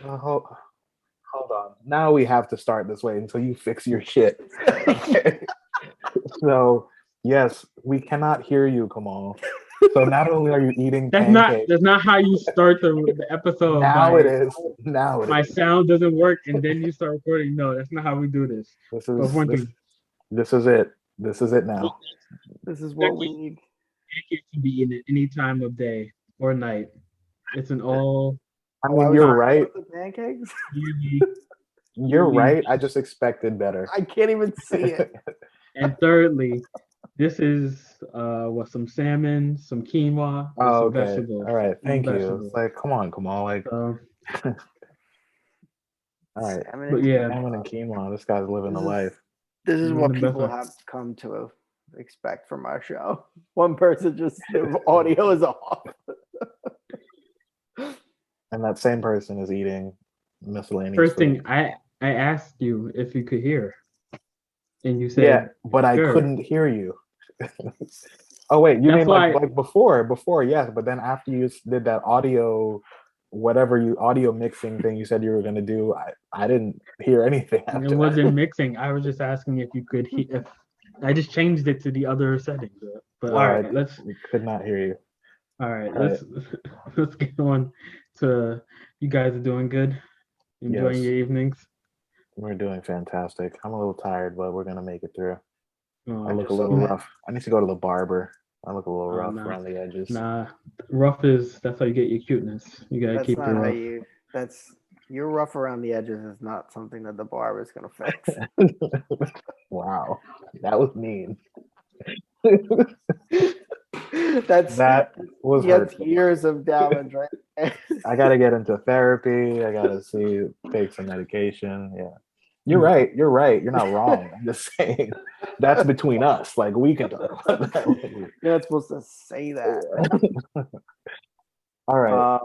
hold, hold on. Now we have to start this way until you fix your shit. Okay. So yes, we cannot hear you, Kamal. So not only are you eating pancakes, That's not how you start the episode now it by is. Now it my is. sound doesn't work and then you start recording. No, that's not how we do this. This But is one this thing, this is it. This is it now. This is what we pancakes need. can be eaten at any time of day or night. It's an all I Oh, I mean, was you're time right. the pancakes. yearly, You're yearly. right. I just expected better. I can't even see it. And thirdly, this is what some salmon, some quinoa with Oh, some okay. vegetables. All right. Some Thank you. It's vegetables. like, come on, Kamal. Like, So, all right. Salmon but and yeah, Salmon and quinoa. This guy's living the This is life. this is one what of the best people ones. have come to expect from our show. One person just their audio is off. And that same person is eating miscellaneous First food. thing I asked you if you could hear, and you Yeah, said but I sure. couldn't hear you. Oh wait, you That's mean why. like before, yes, but then after you did that audio mixing thing you said you were gonna do, I didn't hear anything It after that. wasn't mixing. I was just asking if you could hear. If I just changed it to the other settings. But all Well, I right, let's. could not hear you. All right, All right. let's get on to. You guys are doing good. Enjoying Yes, your evenings. we're doing fantastic. I'm a little tired, but we're gonna make it through. I I Oh, look a just saw little that. rough. I need to go to the barber. I look a little rough nah, around the edges. nah. Rough is that's how you get your cuteness. You gotta That's keep it not how rough. you. That's you're rough around the edges is not something that the barber is gonna fix. Wow, that was mean. That's That was that's hurtful. years of damage, right? I gotta get into therapy. I gotta take some medication. Yeah. You're Mm. right. You're right. You're not wrong. I'm just saying that's between us. Like we can talk about that later. You're not supposed to say that. All right.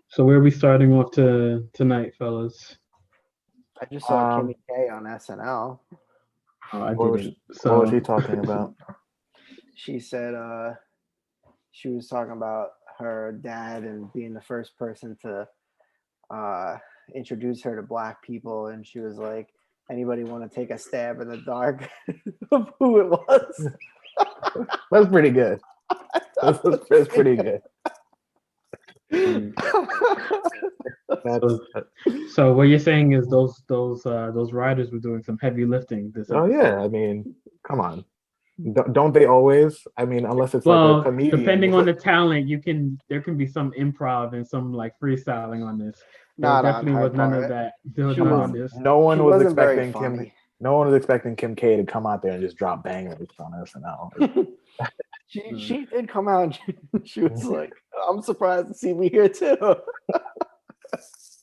So where are we starting off tonight, fellas? I just saw Kimmy Um, K on SNL. Oh, I what was didn't. what was So he talking about? She said she was talking about her dad and being the first person to introduce her to black people, and she was like, "Anybody want to take a stab in the dark of who it was?" That's pretty good. That's pretty good. That's so, so what you're saying is those writers were doing some heavy lifting this oh yeah. episode. I mean, come on. Don't they always? I mean, unless it's like a Well, comedian. depending on the talent, there can be some improv and some like freestyling on this. There Not on definitely her was none of part. that. There was She none Come was on on. this. No she one was wasn't very expecting Kim. funny. No one was expecting Kim K to come out there and just drop bangers on SNL. She did come out and she was like, "I'm surprised to see me here too."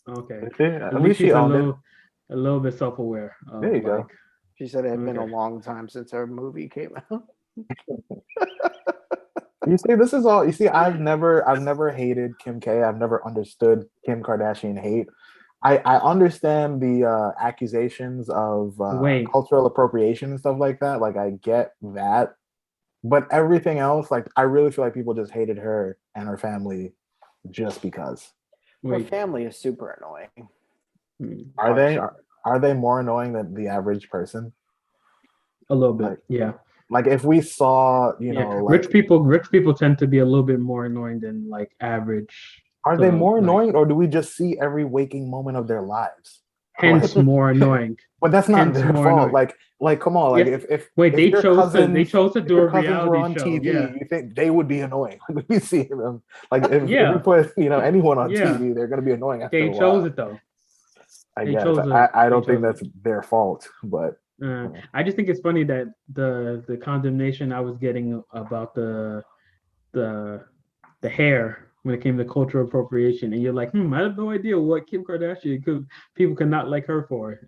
Okay. At At least least she she's owned it. a little bit self-aware There of you like go. She said it had been a okay. long time since her movie came out. You see, this is all. You see, I've never hated Kim K. I've never understood Kim Kardashian hate. I understand the accusations of Wait, cultural appropriation and stuff like that. Like I get that, but everything else, like I really feel like people just hated her and her family just because. Her wait. family is super annoying. Are they are they more annoying than the average person? A little bit. Like Yeah. like if we saw, Yeah. like Rich people tend to be a little bit more annoying than like average are they to more like annoying or do we just see every waking moment of their lives? Like, hence more annoying. but that's not Hence their more fault. annoying. Like come on, like Yes. Wait, if your they cousins chose to if do a your cousins were reality on show. TV, Yeah. you think they would be annoying? Like we see them. Like if we Yeah. put anyone on Yeah. TV, they're gonna be annoying after They a chose while. it though. I They guess chose it. I They don't think chose it. that's their fault, but I just think it's funny that the condemnation I was getting about the the hair when it came to cultural appropriation, and you're like, I have no idea what Kim Kardashian could people could not like her for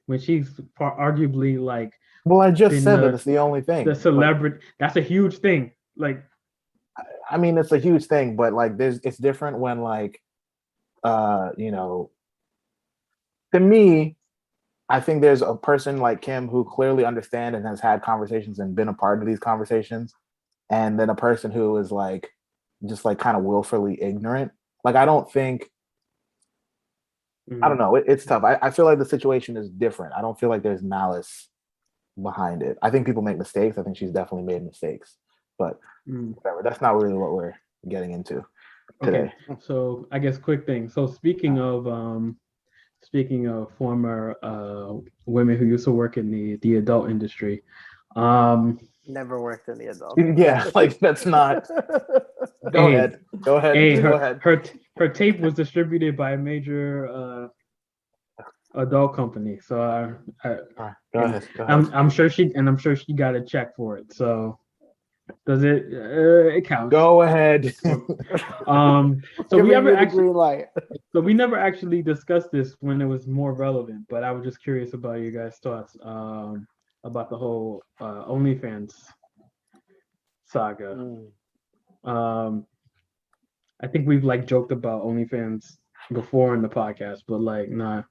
when she's arguably like well, I just been said that it's the only the thing. But celebrity. That's a huge thing. Like, I mean, it's a huge thing, but like, it's different when like, to me, I think there's a person like Kim who clearly understands and has had conversations and been a part of these conversations, and then a person who is like, just like kind of willfully ignorant. Like, I don't think I don't know. It's tough. I feel like the situation is different. I don't feel like there's malice behind it. I think people make mistakes. I think she's definitely made mistakes, but whatever. That's not really what we're getting into today. Okay, so I guess quick thing. So speaking of former women who used to work in the adult industry, Never worked in the adult. Yeah, like that's not. Go ahead. Go ahead. Hey, Go ahead. her tape was distributed by a major adult company. So All right, go ahead. I'm sure she got a check for it. So does it it counts? Go ahead. So we never actually green light. so we never actually discussed this when it was more relevant, but I was just curious about you guys' thoughts about the whole OnlyFans saga. I think we've like joked about OnlyFans before in the podcast, but like nah.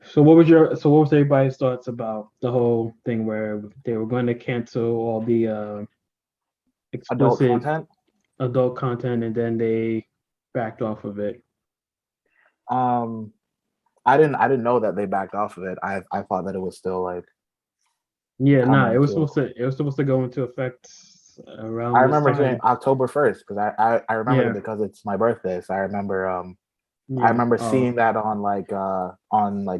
So what was everybody's thoughts about the whole thing where they were going to cancel all the explicit adult content and then they backed off of it? I didn't know that they backed off of it. I thought that it was still like it was supposed to go into effect around I this remember time. saying October 1st because I remember it because it's my birthday. So I remember seeing that on like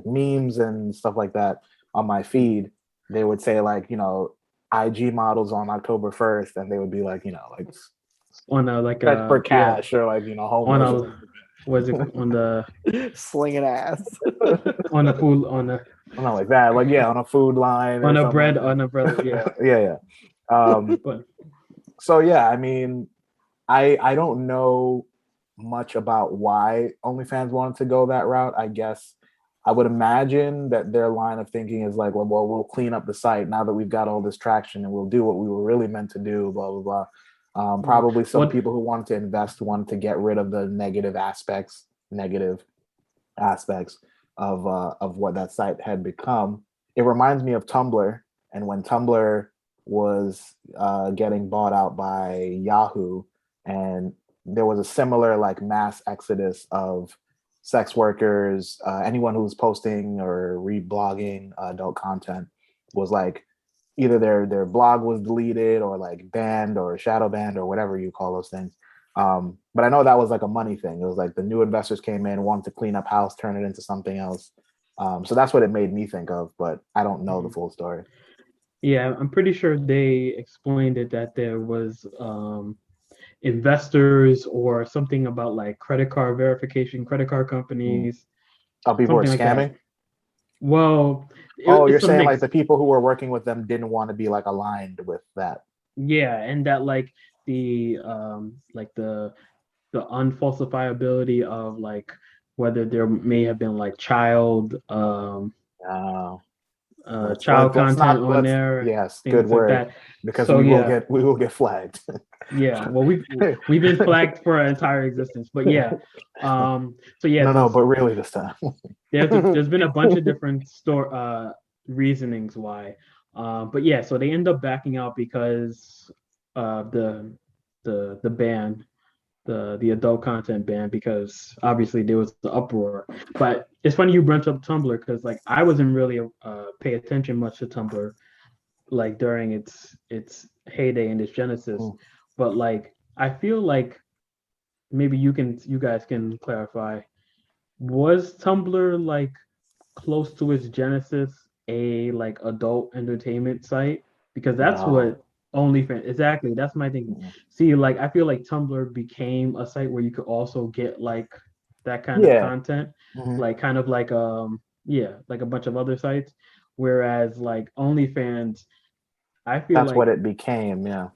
memes and stuff like that on my feed. They would say like, you know, IG models on October 1st, and they would be like, you know, like on a like for cash or like, you know, homeless. Was it on the slinging ass on the food on the not like that, like on a food line on a bread on a bread, yeah. So yeah, I mean, I don't know much about why OnlyFans wanted to go that route. I guess I would imagine that their line of thinking is like, well, we'll clean up the site now that we've got all this traction, and we'll do what we were really meant to do. Blah blah blah. Probably some people who wanted to invest wanted to get rid of the negative aspects of what that site had become. It reminds me of Tumblr, and when Tumblr was getting bought out by Yahoo, and there was a similar like mass exodus of sex workers, anyone who was posting or reblogging adult content was like either their blog was deleted or like banned or shadow banned or whatever you call those things. But I know that was like a money thing. It was like the new investors came in, wanted to clean up house, turn it into something else. So that's what it made me think of, but I don't know the full story. Yeah, I'm pretty sure they explained it that there was investors or something about like credit card verification, credit card companies. People were scamming? Like well, you're saying like the people who were working with them didn't want to be like aligned with that. Yeah, and that like the unfalsifiability of like whether there may have been like child content on there. Yes, good word. Like that. Because we will get flagged. Yeah, well, we've been flagged for our entire existence, but yeah. So yeah. No, but really this time. there's been a bunch of different reasonings why, but yeah. So they end up backing out because the ban, the adult content ban, because obviously there was the uproar. But it's funny you brought up Tumblr because like I wasn't really pay attention much to Tumblr like during its heyday and its genesis. But like I feel like maybe you guys can clarify, was Tumblr like close to its genesis a like adult entertainment site? Because that's what OnlyFans, exactly, that's my thing. See, like I feel like Tumblr became a site where you could also get like that kind of content, like kind of like like a bunch of other sites, whereas like OnlyFans, I feel that's like what it became. Yeah,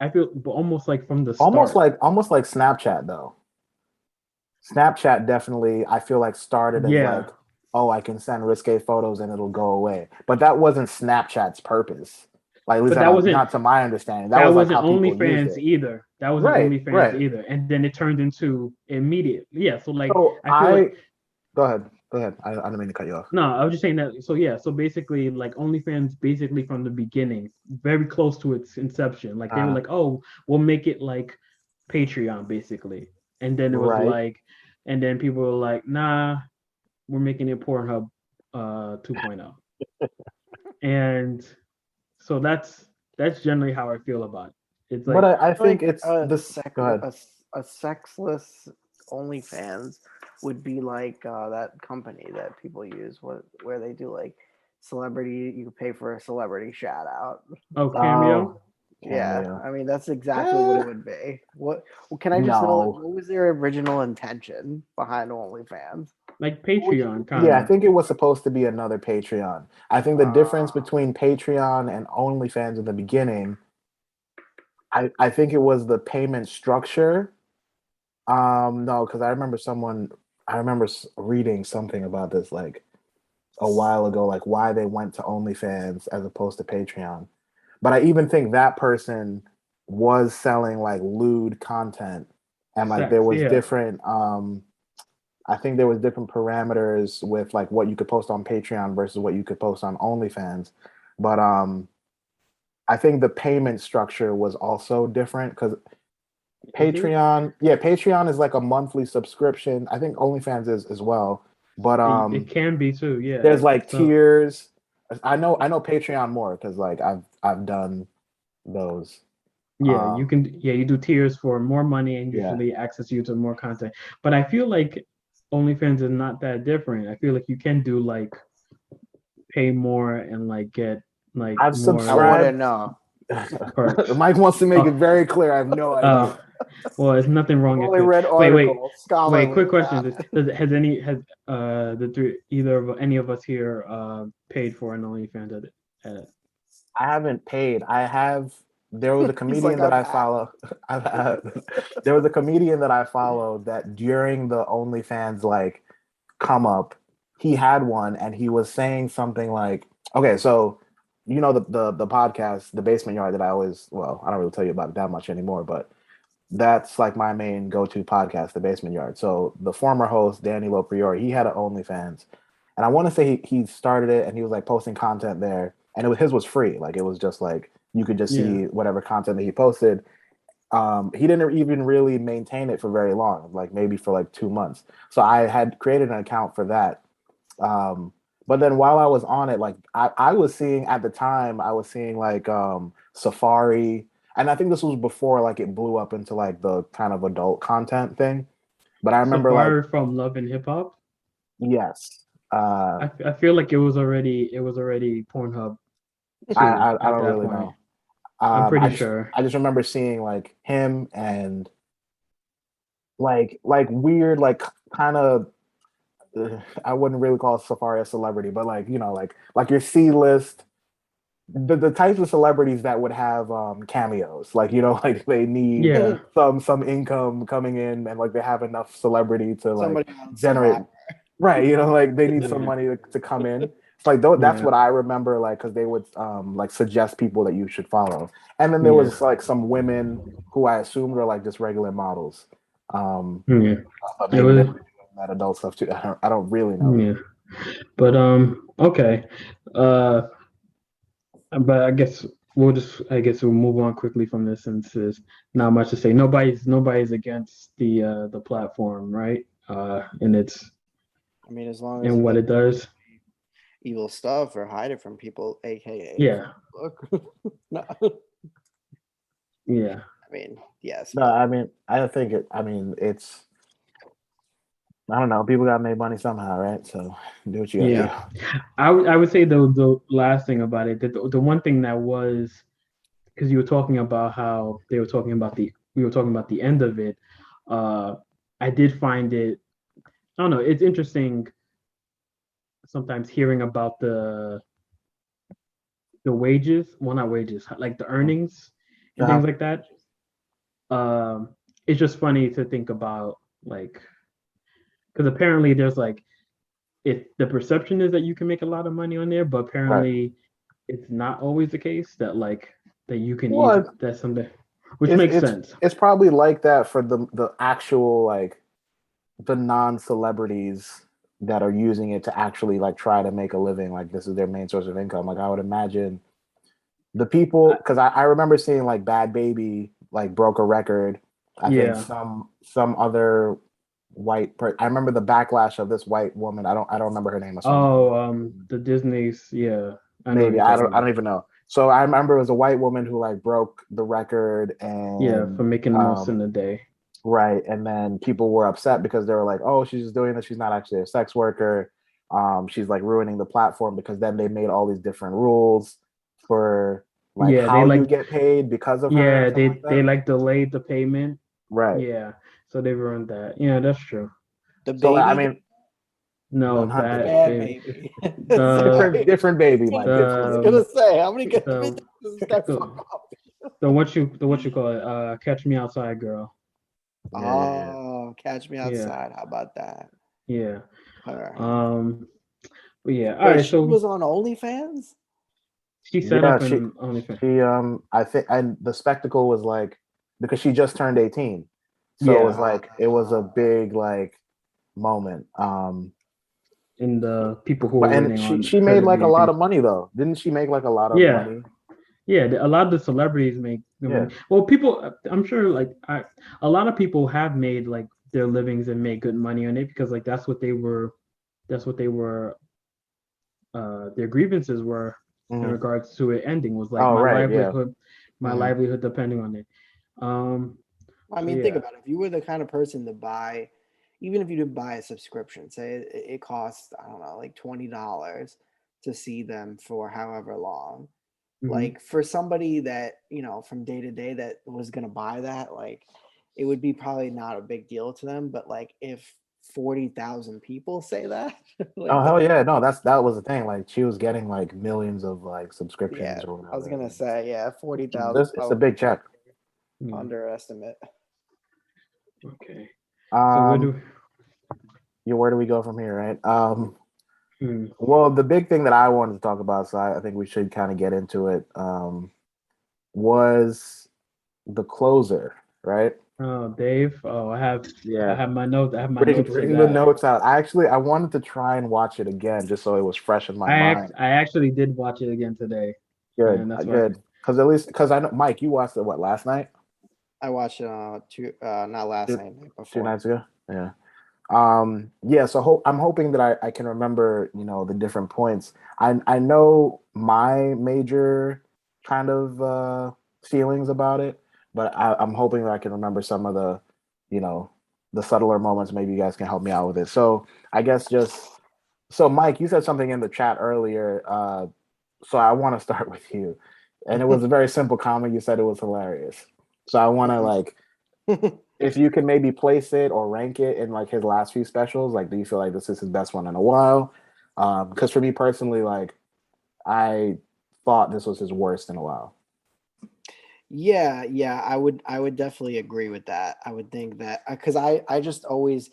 I feel almost like from the start. almost like Snapchat though. Snapchat definitely, I feel like started as like, oh, I can send risque photos and it'll go away. But that wasn't Snapchat's purpose. Like, at least that wasn't, not to my understanding. That was wasn't like OnlyFans either. That wasn't OnlyFans either. And then it turned into immediate. Yeah. So like, so I feel like. Go ahead. I didn't mean to cut you off. No, I was just saying that. So yeah. So basically, like OnlyFans, basically from the beginning, very close to its inception. Like they were like, oh, we'll make it like Patreon, basically. And then it was like, and then people were like, "Nah, we're making it Pornhub 2.0." And so that's generally how I feel about it. It's But like, I think Like it's this. Go ahead. a sexless OnlyFans would be like that company that people use, where they do like celebrity. You pay for a celebrity shout out. oh, Oh, Cameo, Yeah, Cameo. I mean that's exactly what Eh, it would be. Well, can I just know, like, no. what was their original intention behind OnlyFans? like Which, Patreon, kind yeah, I of. think it was supposed to be another Patreon. I think the difference Uh, between Patreon and OnlyFans in the beginning, I think it was the payment structure. No, because I remember reading something about this like a while ago, like why they went to OnlyFans as opposed to Patreon. But I even think that person was selling like lewd content, and like there Sex, was yeah. different I think there was different parameters with like what you could post on Patreon versus what you could post on OnlyFans. But I think the payment structure was also different because Is it? Patreon is like a monthly subscription. I think OnlyFans is as well. But It can be too, yeah. there's like So tiers. I know Patreon more because like I've done those. yeah, you Um can, yeah, you do tiers for more money and yeah. usually access you to more content. But I feel like OnlyFans is not that different. I feel like you can do like pay more and like get like I've more I like subscribed. wouldn't know. perks. Mike wants to make it Oh, very clear. I have no idea. oh, well, there's nothing I've wrong if only it. read Wait, articles, scholarly quick question. stuff. Has any has the three either of any of us here paid for an OnlyFans at I haven't paid. I have. There was a He's like, comedian that I've I had. follow. There was a comedian that I followed that during the OnlyFans like come up, he had one and he was saying something like, okay, so you know the podcast, the Basement Yard that I always, well, I don't really tell you about it that much anymore, but that's like my main go-to podcast, the Basement Yard. So the former host Danny Lopriori, he had an OnlyFans, and I want to say he started it and he was like posting content there, and his was free, like it was just like you could just yeah. see whatever content that he posted. He didn't even really maintain it for very long, like maybe for like 2 months. So I had created an account for that. Um, but then while I was on it, like I was seeing at the time, I was seeing like Safari, and I think this was before like it blew up into like the kind of adult content thing. But I remember like Safari from Love and Hip Hop. yes, I feel like it was already Pornhub too I at don't that really point. know. I'm I pretty just sure. I just remember seeing like him and like weird like kind of I wouldn't really call Safari a celebrity, but like like your C list, the types of celebrities that would have cameos, like like they need Yeah. some income coming in, and like they have enough celebrity to like Somebody on generate, Survivor. right? Like they need some Yeah. money to come in. It's like though that's Yeah. what I remember, like because they would like suggest people that you should follow, and then there Yeah. was like some women who I assumed were like just regular models, um, Yeah. but It maybe they was, were doing that adult stuff too. I don't really know. yeah. But okay. Uh but I guess we'll move on quickly from this since there's not much to say. Nobody's against the platform, right? And it's I mean, as long as and it what doesn't it does. evil stuff or hide it from people, aka Yeah. Facebook. No, Yeah. I mean, yes, No, but I mean I think it. I mean it's. I don't know. People got to make money somehow, right? So do what you got to Yeah. do. I would say the last thing about it, that the one thing that was, because you were talking about how they were talking about we were talking about the end of it. Uh, I did find it. I don't know. It's interesting sometimes hearing about the wages. Well, not wages, like the earnings and Uh-huh. things like that. Um, it's just funny to think about, like, because apparently there's like, if the perception is that you can make a lot of money on there, but Right. apparently it's not always the case that like that you can easily, Well, that's something which it's makes it's sense. it's probably like that for the actual like the non-celebrities that are using it to actually like try to make a living. Like this is their main source of income. Like I would imagine the people, because I remember seeing like Bad Baby like broke a record. I think Yeah. some other I remember the backlash of this white woman. I don't remember her name. I saw The Disney's, yeah. I know what maybe you're I talking don't I about. don't even know. So I remember it was a white woman who like broke the record Yeah, for and making the most in the day. right, and then people were upset because they were like, "Oh, she's just doing this. She's not actually a sex worker. She's like ruining the platform," because then they made all these different rules for like Yeah, they how you like get paid because of her or yeah, something like they that. like delayed the payment. Right. Yeah. So they ruined that. Yeah, that's true. The So like, I baby, mean, no, No, not the bad bad baby. baby. baby. The Sorry. Different baby, Mike. I Different was baby. gonna the say, how many good the does this guy the fuck up? the what you call it? Catch Me Outside Girl. Yeah. Oh, catch me Yeah, outside. How about that? yeah. Her. Um, but yeah. All Wait, right. she So was on OnlyFans? she set Yeah, up she an OnlyFans. she I think and the spectacle was like because she just turned 18. So it was Yeah, like it was a big like moment. and the people who But are and waiting she on she her made to like be a lot 18. of money though. Didn't she make like a lot of Yeah, money? yeah. A lot of the celebrities make the Yeah. money. Well, people, I'm sure, a lot of people have made like their livings and made good money on it because like that's what they were their grievances were in Mhm. regards to it ending was like Oh right, yeah. my Hmm. livelihood depending on it. I So mean, think yeah, about it. If you were the kind of person to buy, even if you did buy a subscription, say it costs, I don't know, like $20 to see them for however long. hmm Like for somebody that, from day to day that was gonna buy that, like it would be probably not a big deal to them. But like if 40,000 people say that, Oh like hell that, yeah. No, that was the thing. Like she was getting like millions of like yeah, subscriptions or I was whatever. gonna say, yeah, 40,000 It's a probably big check. underestimate. okay. So where Um do yeah, where do we go from here, right? hmm. Well, the big thing that I wanted to talk about, so I think we should kind of get into it, was the closer, right? Oh, Dave? Oh, I Yeah. have my notes. I have my Bring notes for bring the that. notes out. I wanted to try and watch it again just so it was fresh in my mind. I actually did watch it again today, Good, and that's why. good. Because at least because I know Mike, you watched it what last night? I watched it not last Two, night, night two before. nights ago. Yeah. Yeah, so I'm hoping that I can remember, the different points. I know my major kind of feelings about it, but I'm hoping that I can remember some of you know, the subtler moments. Maybe you guys can help me out with it. So I guess just so Mike, you said something in the chat earlier. So I want to start with you. And it was a very simple comment. You said it was hilarious. So I want to like if you can maybe place it or rank it in like his last few specials, like do you feel like this is his best one in a while? Because for me personally, like I thought this was his worst in a while. Yeah, I would definitely agree with that. I would think that because I just always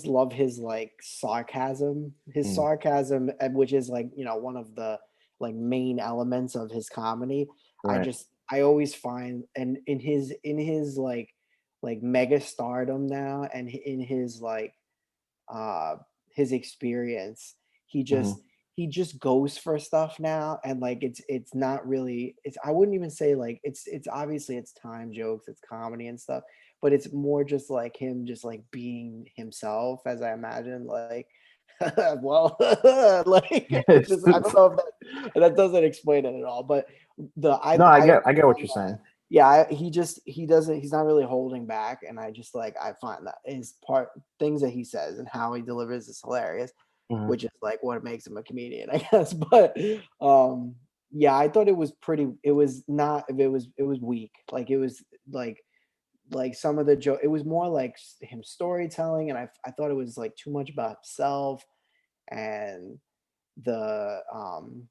love his like sarcasm, Mm, which is like one of the like main elements of his comedy. right. I always find and in his like mega stardom now and in uh his experience, he Hmm. just goes for stuff now, and like it's not really, it's I wouldn't even say like it's obviously it's time jokes, it's comedy and stuff, but it's more just like him just like being himself, as I imagine, like well like it's just I don't know if that doesn't explain it at all, but the No, I I get what find you're that saying. yeah, he doesn't, he's not really holding back, and I just like I find that his part things that he says and how he delivers is hilarious, Hmm. which is like what makes him a comedian, I guess. But yeah, I thought it was pretty. It was not. It was weak. Like it was like some of the joke. It was more like him storytelling, and I thought it was like too much about himself and the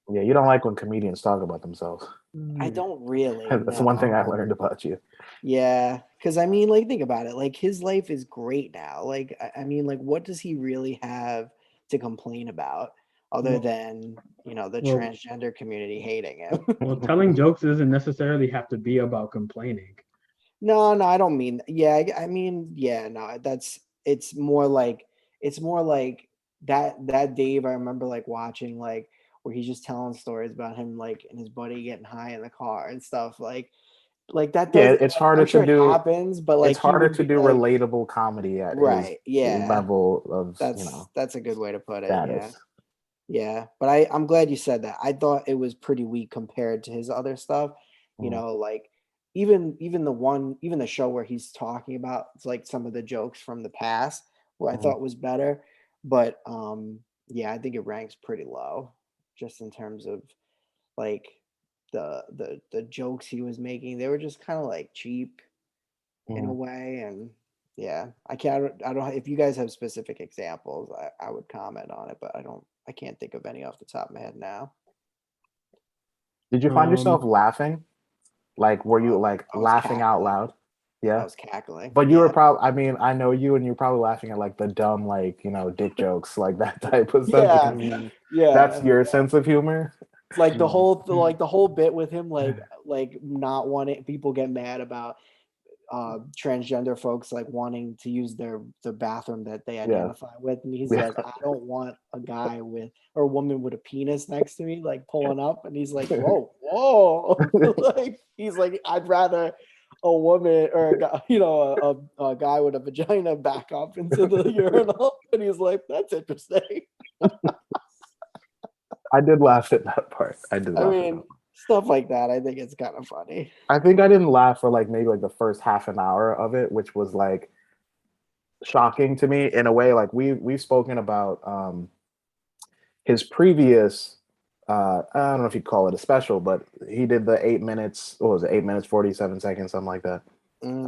Yeah, you don't like when comedians talk about themselves. I Hmm. don't really That's one thing I know. learned about you. Yeah, because I mean, like, think about it. Like, his life is great now. Like, I mean, like, what does he really have to complain about other Well, than the well, transgender community hating him? well, telling jokes doesn't necessarily have to be about complaining. No, no, I don't mean. Yeah, I mean, yeah, no, that's it's more like that Dave. I remember like watching like where he's just telling stories about him like and his buddy getting high in the car and stuff Like that Yeah, does. it's Like, harder I'm sure to it do. happens, but like It's he harder would to be do like, relatable comedy at his right, yeah. level of That's a good way to put it. Yeah. status. Yeah, but I'm glad you said that. I thought it was pretty weak compared to his other stuff. Mm, Like even the show where he's talking about it's like some of the jokes from the past, where I mhm. thought was better. But yeah, I think it ranks pretty low, just in terms of like the jokes he was making. They were just kind of like cheap in a Mhm. way, and yeah, I don't if you guys have specific examples, I would comment on it, but I can't think of any off the top of my head now. Did you find yourself Um, laughing? Like, were you uh, like I was laughing out cackling. loud? I Yeah. was cackling. But you were Yeah. probably, I mean, I know you and you're probably laughing at like the dumb, like, dick jokes, like that type of stuff, Yeah. because mm, that's Yeah. your sense of humor. Like mm, the whole bit with him, like not wanting people get mad about transgender folks like wanting to use the bathroom that they Yeah. identify with, and he's Yeah. like, I don't want a guy with or a woman with a penis next to me like pulling up, and he's like, whoa like he's like, I'd rather a woman or a guy, a guy with a vagina back up into the urinal, and he's like, that's interesting. I did laugh at that part. I did I laugh at that mean, part. stuff like that, I think it's kind of funny. I think I didn't laugh for like maybe like the first half an hour of it, which was like shocking to me in a way. Like we've spoken about his previous I don't know if you'd call it a special, but he did the 8 minutes, what was it, 8 minutes 47 seconds, something like that.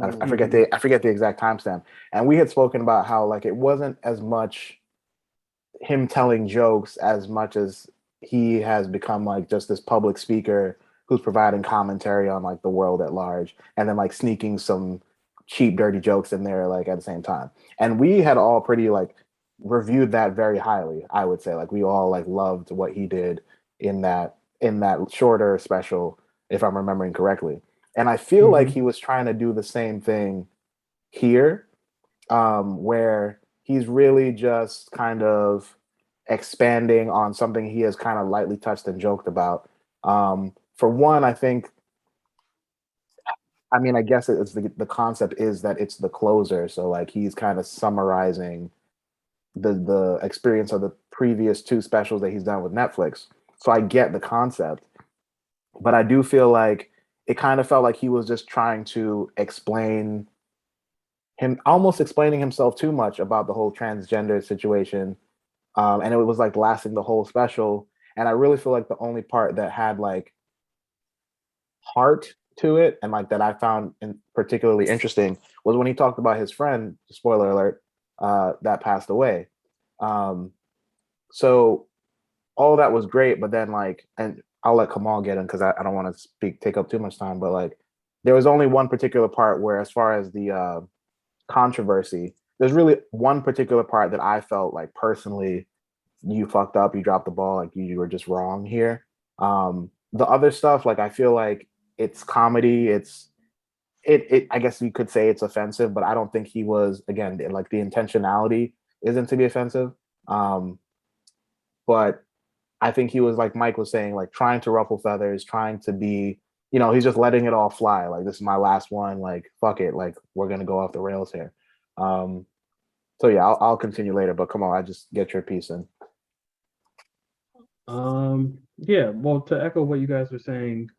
I Mm, forget mhm. the exact timestamp. And we had spoken about how like it wasn't as much him telling jokes as much as he has become like just this public speaker who's providing commentary on like the world at large, and then like sneaking some cheap dirty jokes in there like at the same time. And we had all pretty like reviewed that very highly, I would say. Like we all like loved what he did in that shorter special, if I'm remembering correctly. And I feel like he Mhm. was trying to do the same thing here, where he's really just kind of expanding on something he has kind of lightly touched and joked about. For one, I think, I mean, I guess it's the concept is that it's the closer. So like he's kind of summarizing the experience of the previous two specials that he's done with Netflix. So I get the concept, but I do feel like it kind of felt like he was just trying to explain him, almost explaining himself too much about the whole transgender situation, and it was like lasting the whole special. And I really feel like the only part that had like heart to it and like that I found particularly interesting was when he talked about his friend. Spoiler alert, that passed away. Um, so all that was great, but then like, and I'll let Kamal get in because I don't want to take up too much time, but like there was only one particular part where, as far as the controversy, there's really one particular part that I felt like personally, you fucked up, you dropped the ball, like you were just wrong here. The other stuff, like I feel like it's comedy, it I guess you could say it's offensive, but I don't think he was, again, like the intentionality isn't to be offensive. Um, but I think he was, like Mike was saying, like trying to ruffle feathers, trying to be, he's just letting it all fly. Like this is my last one. Like fuck it. Like we're gonna go off the rails here. Um, so yeah, I'll continue later. But come on, I just get your piece in. Yeah, well, to echo what you guys were saying,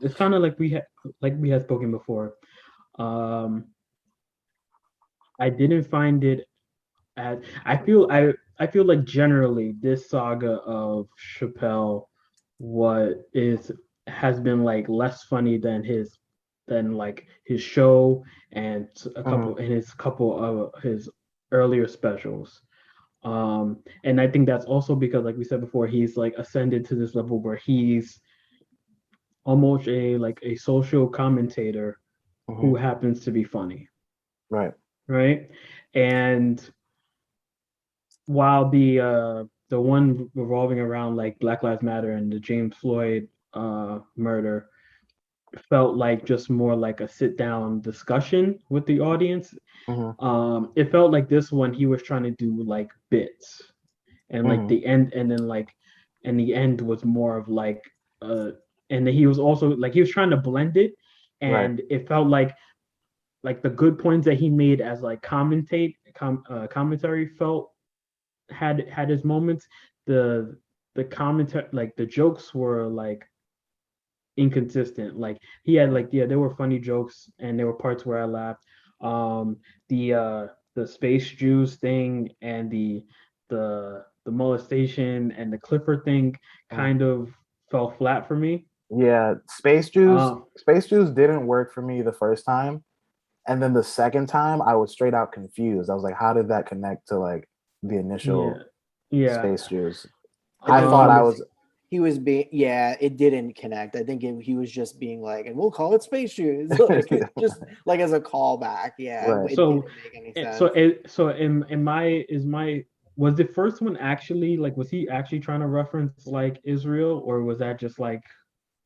it's kind of like we had spoken before. Um, I didn't find it as I feel like generally this saga of Chappelle what is has been like less funny than like his show and Mhm, his couple of his earlier specials. And I think that's also because, like we said before, he's like ascended to this level where he's almost a social commentator mhm, who happens to be funny, right. right? And while the one revolving around like Black Lives Matter and the James Floyd murder felt like just more like a sit down discussion with the audience. Mhm, It felt like this one he was trying to do like bits and like mhm, the end and then like and the end was more of like uh and then he was also like he was trying to blend it and it felt like the good points that he made as like commentary felt had his moments. The commentary, like the jokes were like inconsistent. Like he had like, yeah, there were funny jokes and there were parts where I laughed. Um the space Jews thing and the molestation and the Clifford thing kind of fell flat for me. Yeah, Space Jews didn't work for me the first time. And then the second time I was straight out confused. I was like, how did that connect to like the Yeah. initial Yeah. Space Jews? I I think thought I was he was being, yeah, it didn't connect. I think he was just being like, and we'll call it space shoes, like just like as a callback. Yeah, Right. it So, didn't make any eh, sense. so, eh, so, in my is my was the first one actually like was he actually trying to reference like Israel, or was that just like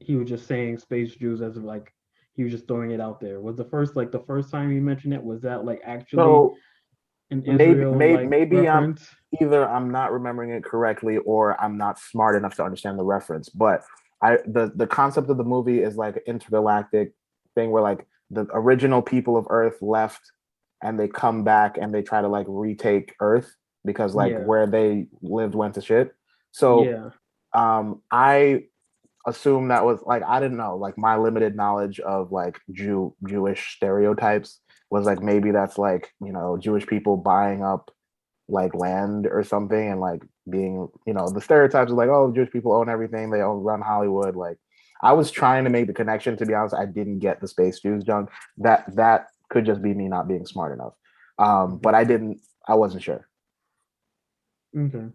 he was just saying space Jews as like he was just throwing it out there? Was the first time you mentioned it, was that like actually So an Israel like maybe reference? I'm not remembering it correctly or I'm not smart enough to understand the reference. But the concept of the movie is like an intergalactic thing where like the original people of Earth left and they come back and they try to like retake Earth because like Yeah, where they lived went to shit. So yeah, I assume that was like I didn't know, like my limited knowledge of like Jewish stereotypes was like maybe that's like, Jewish people buying up like land or something and like being, the stereotypes of like, oh, Jewish people own everything, they own run Hollywood. Like I was trying to make the connection. To be honest, I didn't get the space Jews junk. That could just be me not being smart enough. But I wasn't sure. okay.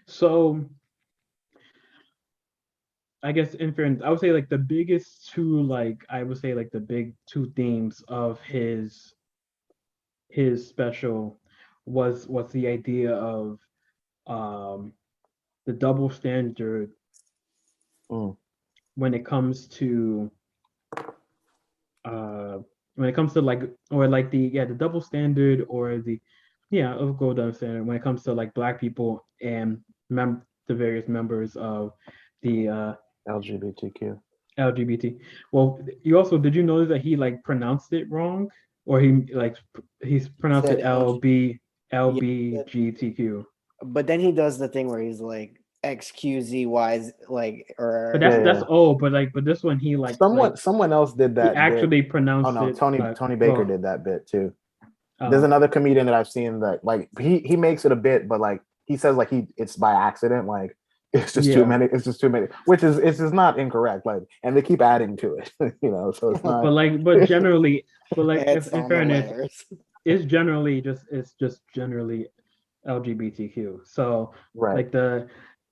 So I guess in fairness, I would say like the biggest two, like I would say like the big two themes of his special was the idea of um the double standard Mm. when it comes to uh when it comes to like or like the double standard or the of gold double standard when it comes to like black people and the various members of the LGBTQ. LGBT. Well, you also did you notice that he like pronounced it wrong, or he's He pronounced said it yeah, LBGTQ. but then he does the thing where he's like XQZY, like But or Yeah, that's yeah. but this one he Someone else did he that bit. actually Oh pronounced no, it like Tony Baker did that bit too. There's oh another comedian that I've seen that like he makes it a bit, but like he says like it's by accident, like yeah. it's just too many, which is it's just not incorrect, like, and they keep adding to it, so it's not But generally, if adds in on the fairness, layers. it's just generally LGBTQ. So right. like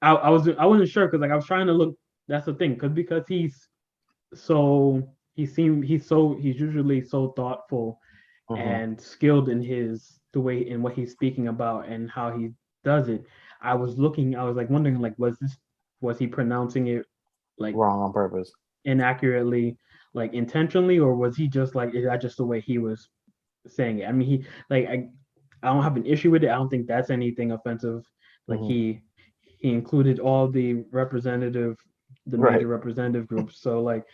I wasn't sure because like I was trying to look. That's the thing because he's usually so thoughtful Mm-hmm. and skilled in the way in what he's speaking about and how he does it. I was like wondering like was he pronouncing it like Wrong on purpose. inaccurately, like intentionally, or was he just like is that just the way he was saying it? I mean, he like I don't have an issue with it. I don't think that's anything offensive. Like Mm-hmm. he included all the Right. major representative groups. So like,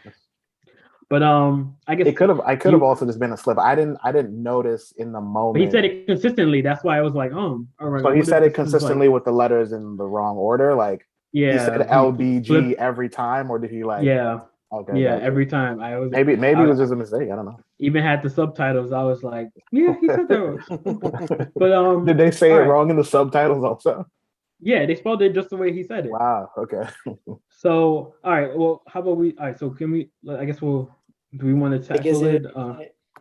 but I guess I could have you also just been a slip. I didn't notice in the but he moment. said it consistently. That's why I was like, all right, So he what if said it this is like consistently with the letters in the wrong order, like he said yeah, he LBG flipped every time, or did he like? yeah, Okay, yeah, gotcha. every time I was Maybe it I was just a mistake. I don't know. even had the subtitles. I was like, yeah, he said that. But Did they say all it right. wrong in the subtitles also? Yeah, they spelled it just the way he said it. Wow. Okay. So, all right. Well, how about we? All right. So, can we? I guess we'll. Do we want to Like, tackle it?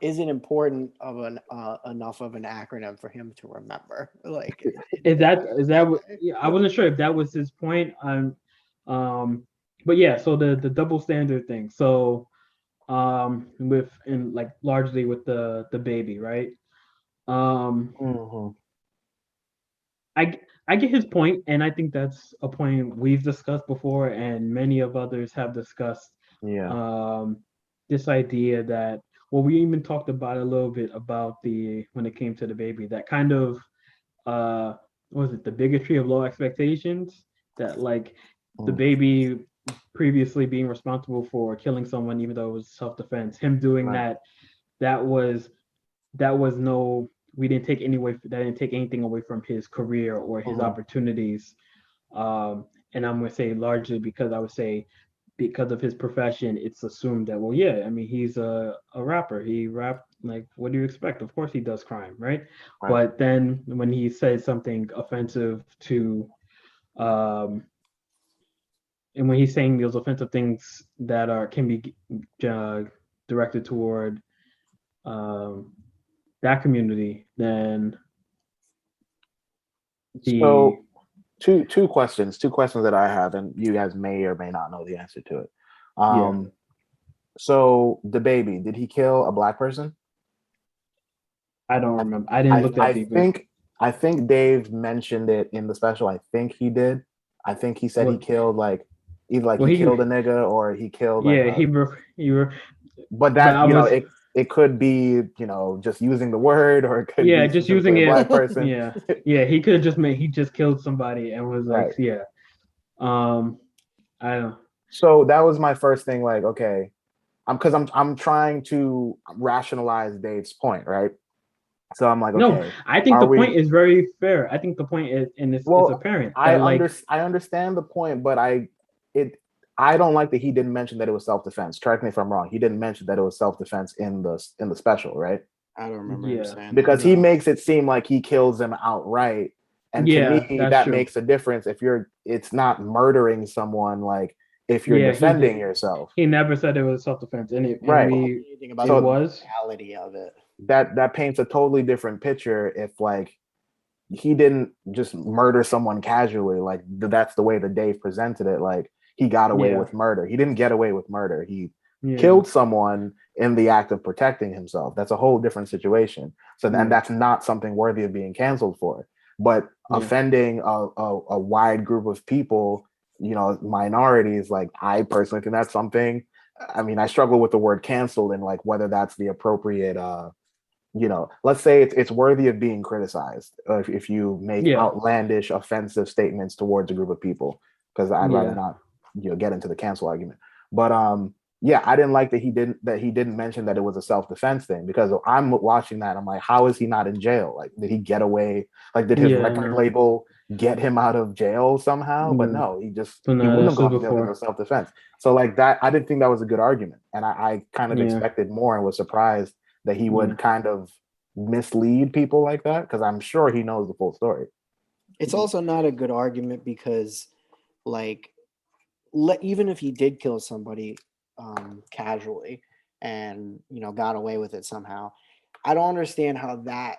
is it important of an enough of an acronym for him to remember? Like, Is that what? Yeah, I wasn't sure if that was his point. But yeah. So the double standard thing. So, with and like largely with the baby, right? Um, Hmm. I get his point, and I think that's a point we've discussed before, and many of others have discussed. Yeah. Um, this idea that we even talked about a little bit about the when it came to the baby that kind of what was it the bigotry of low expectations that like the Mm. baby previously being responsible for killing someone, even though it was self-defense. Him doing Right. that was no. We didn't take that didn't take anything away from his career or his Mhm. opportunities. And I'm gonna say largely because I would say because of his profession, it's assumed that, well, yeah, I mean, he's a rapper. He rap, like, what do you expect? Of course he does crime, right? Right. But then when he says something offensive to, um, and when he's saying those offensive things that can be directed toward um, that community, then the So two questions that I have, and you guys may or may not know the answer to it. yeah, So the baby, did he kill a black person? I don't remember. I didn't look that I deep. think Dave mentioned it in the special. I think he did. I think he said he What? killed like either like Well, he he, killed a nigga or he killed like yeah, a. he were, But but that I was, it could be just using the word, or it could yeah, be just specifically using a it. black person. Yeah, yeah, he could have just made he just killed somebody and was like, Right. yeah. Um, I don't. So that was my first thing. Like, okay, I'm trying to rationalize Dave's point, right? So I'm like, No, okay, I think are the we? point is very fair. I think the point is, and it's Well, apparent that like, I understand the point, but it I don't like that he didn't mention that it was self defense. Correct me if I'm wrong. He didn't mention that it was self defense in the special, right? I don't remember him yeah, saying that. Because he no, makes it seem like he kills them outright, and to yeah, me that's that true. makes a difference. If it's not murdering someone, like if you're Yeah, defending yourself, he never said it was self-defense, and right? Well, we anything about it the So was. brutality of it. that paints a totally different picture if like he didn't just murder someone casually. Like that's the way that Dave presented it. Like he got away Yeah, with murder. He didn't get away with murder. He yeah, killed someone in the act of protecting himself. That's a whole different situation. So, and yeah, that's not something worthy of being canceled for. But yeah, offending a wide group of people, minorities, like I personally think that's something. I mean, I struggle with the word canceled and like whether that's the appropriate let's say it's worthy of being criticized if you make yeah, outlandish, offensive statements towards a group of people. Because I'd rather yeah, not, get into the cancel argument. But yeah, I didn't like that he didn't mention that it was a self defense thing because I'm watching that. I'm like, how is he not in jail? Like, did he get away? Like, did his yeah. record No, label get him out of jail somehow? But mm. no, But he no, wouldn't have this was gone to jail because it before. was self defense. So like that, I didn't think that was a good argument, and I kind of Yeah, expected more and was surprised that he yeah, would kind of mislead people like that because I'm sure he knows the full story. It's also not a good argument because, like, even if he did kill somebody casually and got away with it somehow, I don't understand how that,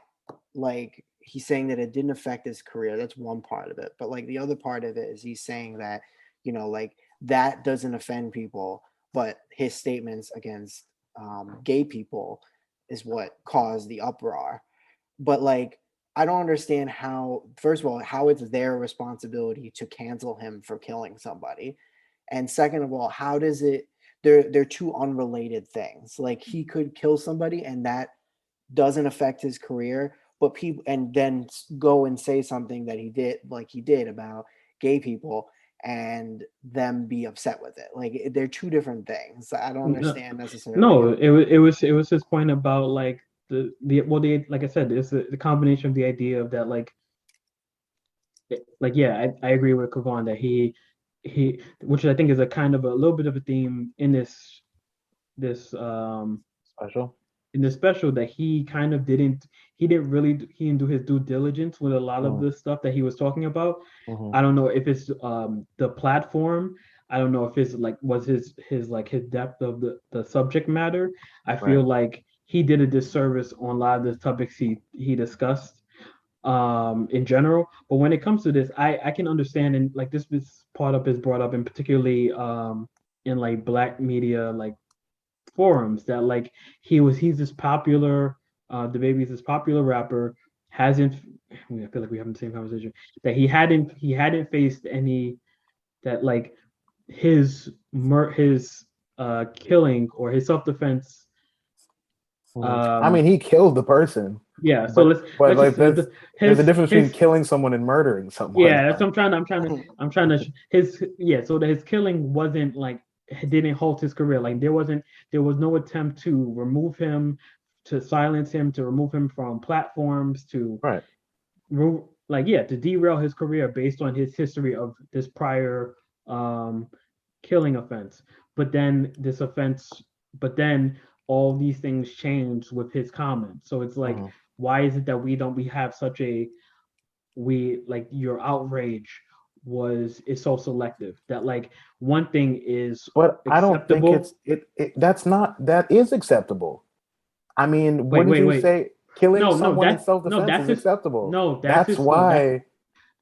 like, he's saying that it didn't affect his career. That's one part of it, but like the other part of it is he's saying that like that doesn't offend people, but his statements against gay people is what caused the uproar. But like I don't understand how, first of all, how it's their responsibility to cancel him for killing somebody, and second of all, how does it, they're two unrelated things. Like he could kill somebody and that doesn't affect his career, but people, and then go and say something that he did, like he did about gay people, and them be upset with it. Like they're two different things. I don't no, understand necessarily no. how. It was his point about like the like I said, it's the combination of the idea of that like yeah, I agree with Kavan that he which I think is a kind of a little bit of a theme in this Special. in the special that he kind of he didn't do his due diligence with a lot of Mm, the stuff that he was talking about. mhm. I don't know if it's the platform. I don't know if it's like was his like his depth of the subject matter. I feel Right. like he did a disservice on a lot of the topics he discussed in general. But when it comes to this, I can understand, and like this part up is brought up and particularly in like black media like forums that like he's this popular the baby's this popular rapper hasn't I feel like we having the same conversation that he hadn't faced any that like his killing or his self-defense I um mean, he killed the person. Yeah. So but let's like just there's a difference between his killing someone and murdering someone. yeah. That's what I'm trying to his yeah. So that his killing wasn't like didn't halt his career. Like there was no attempt to remove him, to silence him, to remove him from platforms, to Right. like yeah, to derail his career based on his history of this prior um killing offense. But then this offense, but then all these things changed with his comments. So it's like, Mhm. why is it that we have such a we like your outrage was is so selective that like one thing is But I don't think acceptable. that is acceptable. I mean, wouldn't you Wait. say killing No, someone in that no, self-defense that's is his acceptable? no, that's That's his point. That why.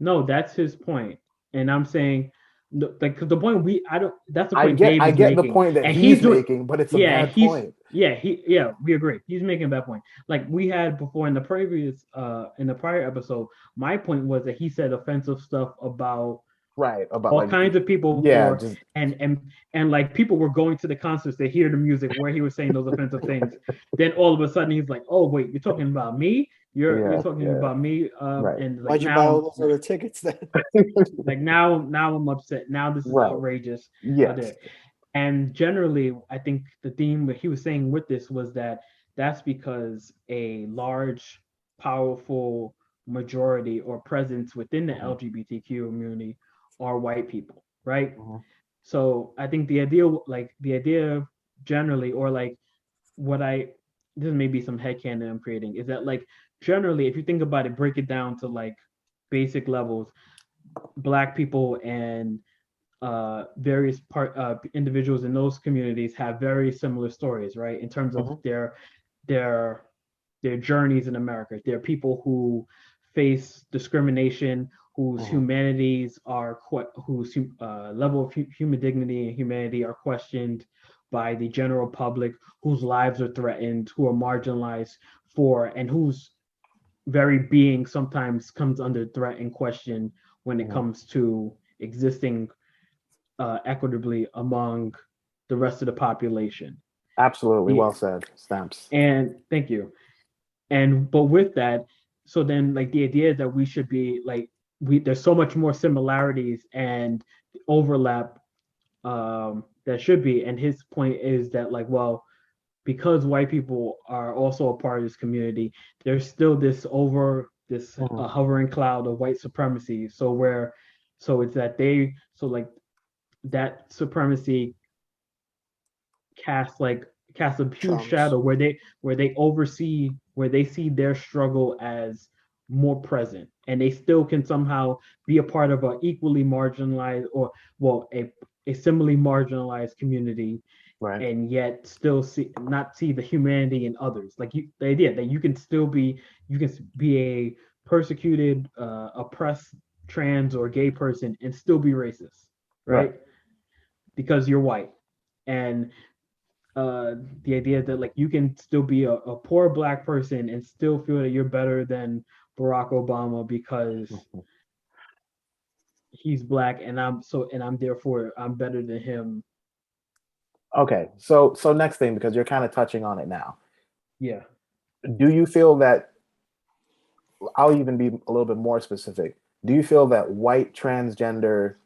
no, that's his point. And I'm saying like 'cause the point we I don't that's the point Dave I is get the making. point that And he's he's doing making, but it's a bad point. we agree. He's making a bad point. Like we had before in the prior episode, my point was that he said offensive stuff about Right. About all like, kinds of people yeah, for just and like people were going to the concerts to hear the music where he was saying those offensive things. Then all of a sudden he's like, "Oh wait, you're talking about me? You're yeah, talking yeah. about me?" Right. And like Why'd you buy all now those other tickets then? like now I'm upset. Now this is Right. outrageous. Yes. And generally, I think the theme that he was saying with this was that that's because a large, powerful majority or presence within the Mhm, LGBTQ community are white people, right? mhm, So I think the idea generally, or like what I, this may be some headcanon I'm creating, is that like generally, if you think about it, break it down to like basic levels, black people and various individuals in those communities have very similar stories, right? In terms of mhm, their their journeys in America. They're people who face discrimination, whose mhm, humanities are whose level of human dignity and humanity are questioned by the general public, whose lives are threatened, who are marginalized for, and whose very being sometimes comes under threat and question when it mhm. comes to existing equitably among the rest of the population. Absolutely. The Well said. Stamps. and thank you. And but with that, so then like the idea is that we should be like we there's so much more similarities and overlap that should be. And his point is that like well because white people are also a part of this community, there's still this Mhm, hovering cloud of white supremacy. So it's that so like that supremacy cast like cast a huge Trumps. shadow where they oversee where they see their struggle as more present and they still can somehow be a part of a equally marginalized or well a similarly marginalized community right. and yet still not see the humanity in others like the idea that you can be a persecuted oppressed trans or gay person and still be racist Right. right because you're white and uh the idea that like you can still be a poor black person and still feel that you're better than Barack Obama because Mhm. he's black and I'm therefore I'm better than him. Okay. So next thing, because you're kind of touching on it now. Yeah. Do you feel that I'll even be a little bit more specific. Do you feel that white transgender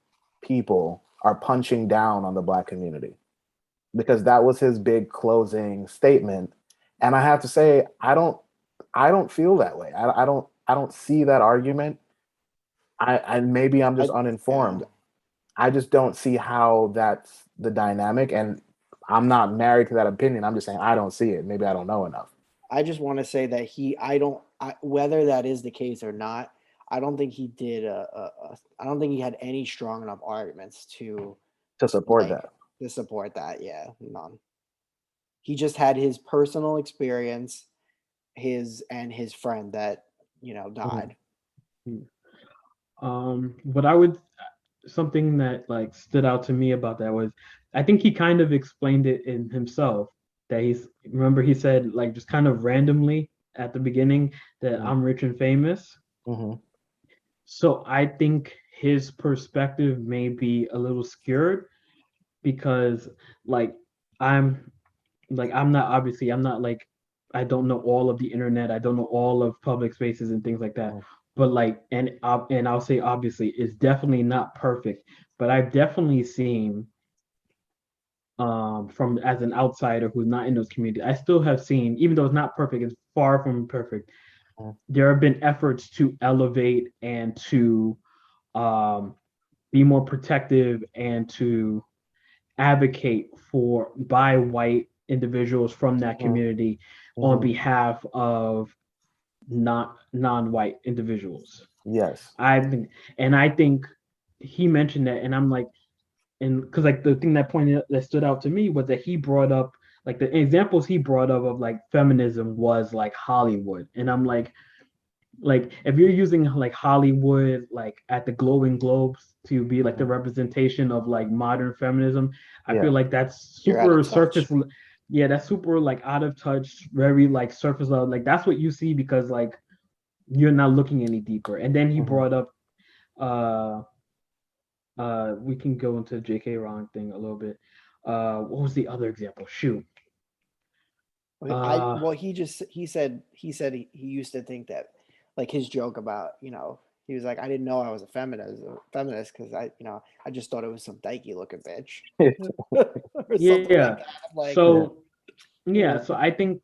people are punching down on the black community? Because that was his big closing statement. And I have to say, I don't feel that way. I don't see that argument. I maybe I'm I just yeah. uninformed. I just don't see how that's the dynamic. And I'm not married to that opinion. I'm just saying I don't see it. Maybe I don't know enough I just want to say that whether that is the case or not, I don't think he did I don't think he had any strong enough arguments to support like that. to support that. Yeah, none. He just had his personal experience, his friend that Mhm. died. What I would something that like stood out to me about that was I think he kind of explained it in himself that he's remember he said like just kind of randomly at the beginning that Mhm. I'm rich and famous. Mhm. So I think his perspective may be a little skewed because like I'm I'm not obviously I'm not like I don't know all of the internet. I don't know all of public spaces and things like that. But like, and I'll say obviously, it's definitely not perfect. But I've definitely seen, from as an outsider who's not in those communities, I still have seen, even though it's not perfect, it's far from perfect. There have been efforts to elevate and to um, be more protective and to advocate for by white individuals from that community on behalf of not non-white individuals. Yes. I think he mentioned that, and I'm like, and because like the thing that stood out to me was that he brought up like the examples he brought up of like feminism was like Hollywood, and I'm like if you're using like Hollywood like at the Glowing Globes to be like the representation of like modern feminism, I feel like that's You're out super of touch. surface. Yeah, that's super like out of touch, very like surface level. Like that's what you see because like you're not looking any deeper. And then he brought up we can go into J.K. Rowling thing a little bit. What was the other example? Shoot. He said he used to think that like his joke about, he was like, I didn't know I was a feminist because I just thought it was some dykey looking bitch. Or something like that. Like, so so I think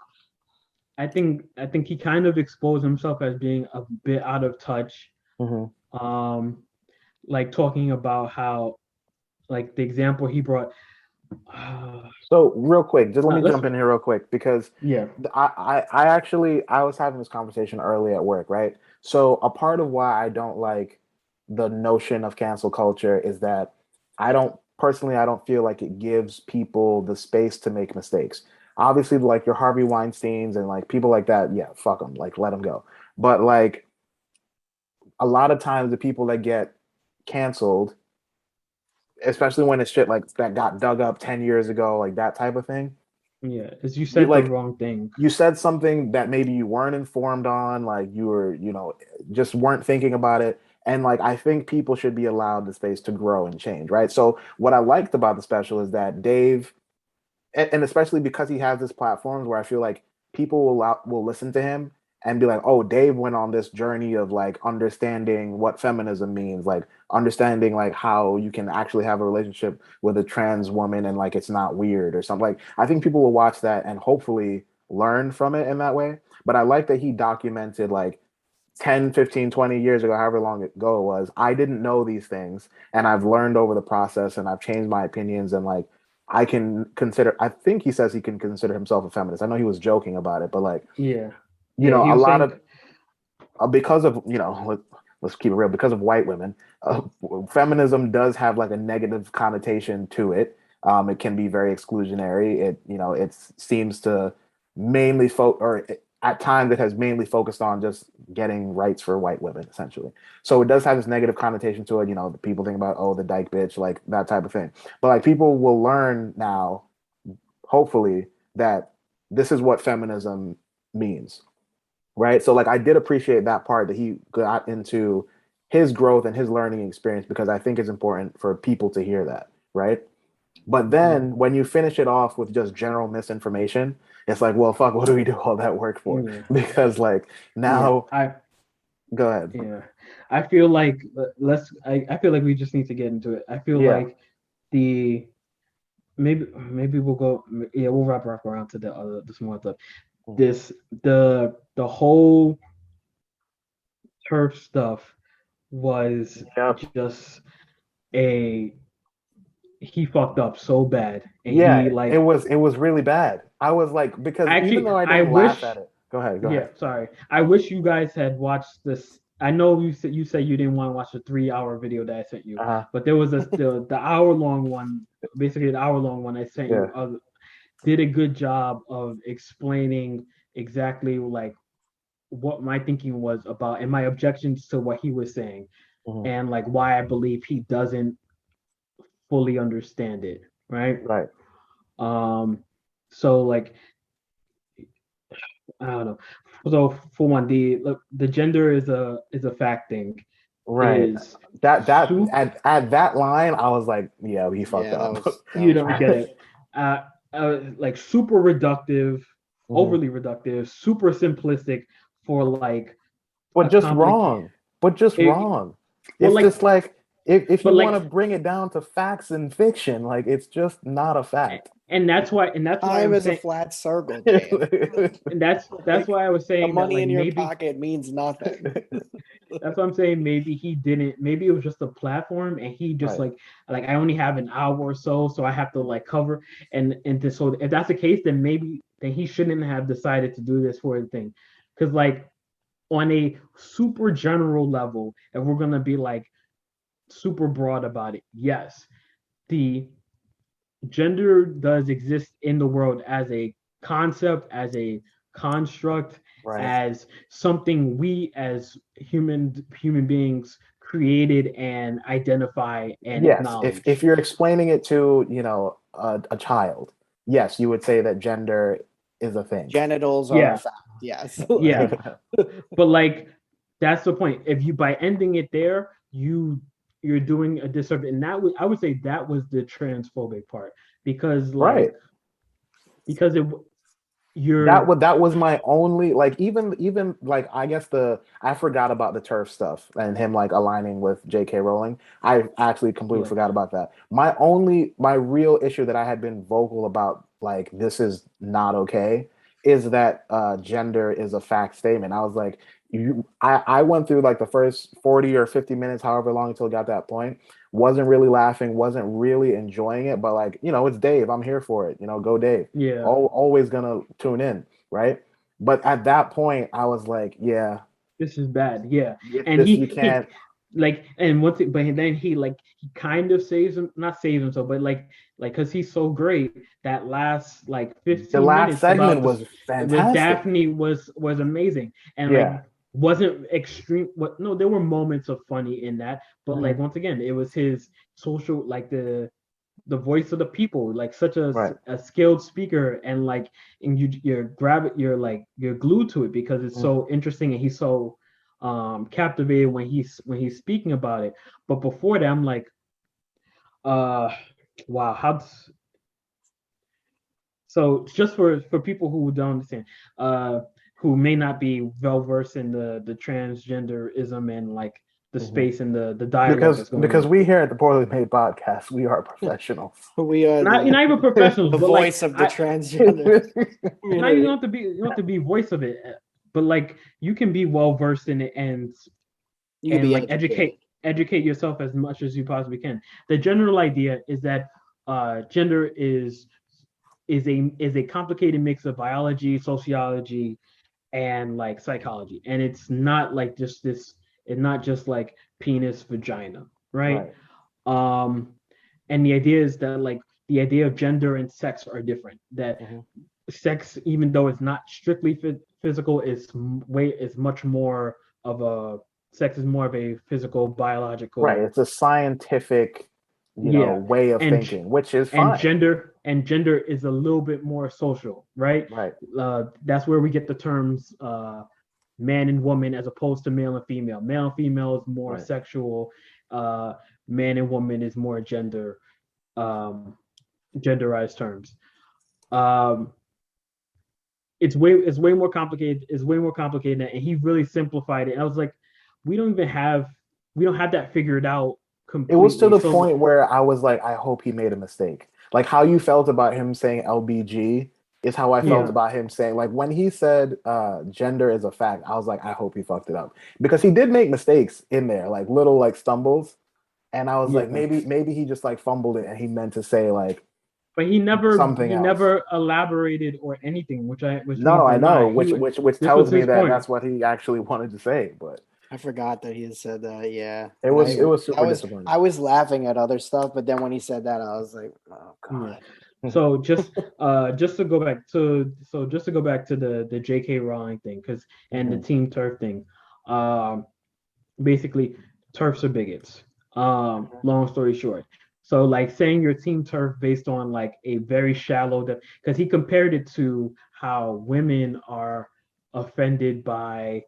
he kind of exposed himself as being a bit out of touch. Like talking about how like the example he brought. So real quick, just let me jump in here real quick because yeah, I was having this conversation early at work, right? So a part of why I don't like the notion of cancel culture is that I don't feel like it gives people the space to make mistakes. Obviously, like your Harvey Weinsteins and like people like that, yeah, fuck them, like let them go. But like a lot of times, the people that get canceled, especially when it's shit like that got dug up 10 years ago, like that type of thing. Yeah, because you said the wrong thing. You said something that maybe you weren't informed on, like you were, just weren't thinking about it. And like I think people should be allowed the space to grow and change, right? So what I liked about the special is that Dave, and especially because he has this platforms where I feel like people will listen to him and be like, oh, Dave went on this journey of like understanding what feminism means, like understanding like how you can actually have a relationship with a trans woman and like it's not weird or something. Like I think people will watch that and hopefully learn from it in that way. But I like that he documented like 10, 15, 20 years ago, however long ago it was, I didn't know these things and I've learned over the process and I've changed my opinions and like I think he says he can consider himself a feminist. I know he was joking about it, but like, a lot of, because of, let's keep it real, because of white women, feminism does have like a negative connotation to it. It can be very exclusionary. It seems to mainly at times it has mainly focused on just getting rights for white women, essentially. So it does have this negative connotation to it. The people think about, oh, the dyke bitch, like that type of thing. But like people will learn now, hopefully, that this is what feminism means, right? So like I did appreciate that part that he got into his growth and his learning experience because I think it's important for people to hear that, right? But then when you finish it off with just general misinformation, it's like, well, fuck, what do we do all that work for? Because like now, go ahead. Yeah, I feel like I feel like we just need to get into it. I feel like maybe we'll go. Yeah, we'll wrap around to the small stuff. The whole turf stuff was just he fucked up so bad. And it was really bad. I was like, because even though I didn't laugh at it. Go ahead. Sorry. I wish you guys had watched this. I know you said you didn't want to watch the 3-hour video that I sent you, but there was the hour-long one, basically the hour-long one I sent you. Did a good job of explaining exactly like what my thinking was about and my objections to what he was saying, and like why I believe he doesn't fully understand it. Right. So like I don't know. So for one, the gender is a fact thing. Right. At that line, I was like, yeah, he fucked up. You don't get it. Like super reductive, overly reductive, super simplistic for like But a just complicated. wrong. But just wrong. Well, It's like, just like if but you want to like, bring it down to facts and fiction, like it's just not a fact. and that's why Time I'm is a saying, flat circle, Dave. and that's Like, why I was the saying that money like in your maybe pocket means nothing. that's what I'm saying. Maybe he didn't. Maybe it was just a platform, and he just Right. like I only have an hour or so I have to like cover so if that's the case, then maybe then he shouldn't have decided to do this for a thing, because like on a super general level, if we're gonna be like super broad about it, yes, the gender does exist in the world as a concept, as a construct, Right. as something we as human beings created and identify and Yes. If acknowledge. you're explaining it to, a child, yes, you would say that gender is a thing. Genitals are a Yeah, fact. Yes. yeah. But like that's the point. If you by ending it there, you're doing a disservice. And I would say that was the transphobic part because Right. because it That you're was that was my only, like, even like, I guess I forgot about the turf stuff and him like aligning with J.K. Rowling. I actually completely yeah. forgot about that. My real issue that I had been vocal about, like, this is not okay, is that gender is a fact statement. I was like, I went through like the first 40 or 50 minutes, however long until it got that point. Wasn't really laughing, wasn't really enjoying it, but like, it's Dave. I'm here for it. Go Dave. Yeah, Always gonna tune in, right? But at that point, I was like, yeah, this is bad. Yeah, and this you he can't. like and once it, but then he kind of saves him, not saves himself, but like because he's so great. That last like The 15 last minutes segment about was this with fantastic. Daphne was amazing, and like Yeah. wasn't extreme. What no, there were moments of funny in that, but like Hmm. once again, it was his social like the voice of the people, like such Right. a skilled speaker, and like and you're grab it, you're glued to it because it's Mm. so interesting and he's so captivated when he's speaking about it. But before that, I'm like, uh, wow, so just for people who don't understand, who may not be well versed in the transgenderism and like the Hmm. space and the dialogue Because that's going on. we here at the Poorly Made Podcast, we are professionals. We are Not even professionals, the but like voice of the I transgender not you community. don't have to be you don't have to be voice of it, but like you can be well versed in it You could and be like educated. educate yourself as much as you possibly can. The general idea is that gender is a complicated mix of biology, sociology, and like psychology, and it's not like just this. It's not just like penis, vagina, right? Right. Um, and the idea is that like the idea of gender and sex are different. That Hmm. sex, even though it's not strictly physical, is much more of a sex is more of a physical, Right. biological. It's a scientific, Yeah, way of and thinking, which is fine. gender is a little bit more social, right? Right. That's where we get the terms man and woman as opposed to male and female. Male and female is more Right. sexual. Man and woman is more um, genderized terms. Um, it's way more complicated. It's way more complicated than that. And he really simplified it. And I was like, we don't have that figured out It was to completely. the So point where I was like, I hope he made a mistake. Like how you felt about him saying LBG is how I felt yeah, about him saying, like, when he said gender is a fact, I was like, I hope he fucked it up. Because he did make mistakes in there, like little like stumbles. And I was like, yeah. maybe he just like fumbled it and he meant to say like But something he else. never elaborated or anything, which No, means I that know, nah, which this was tells me his that point. that's what he actually wanted to say. But I forgot that he had said that. Yeah, it and was I super was disappointing. I was laughing at other stuff, but then when he said that, I was like, oh Yeah. god. So just to go back just to go back to the J.K. Rowling thing, because and the Hmm. Team Turf thing. Um, basically turfs are bigots. Long story short. So like saying your team turf based on like a very shallow because he compared it to how women are offended by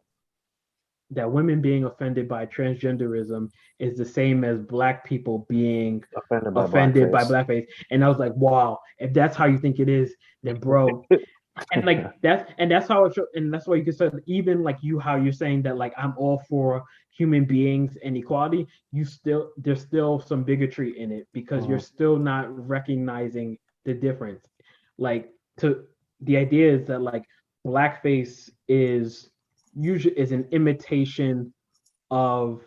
that women being offended by transgenderism is the same as black people being Offended by offended by blackface. blackface. And I was like, wow, if that's how you think it is, then bro, And like that's how it show, and that's why you can say even like how you're saying that like I'm all for human beings and equality, there's still some bigotry in it because you're still not recognizing the difference. Like to the idea is that like blackface is usually is an imitation of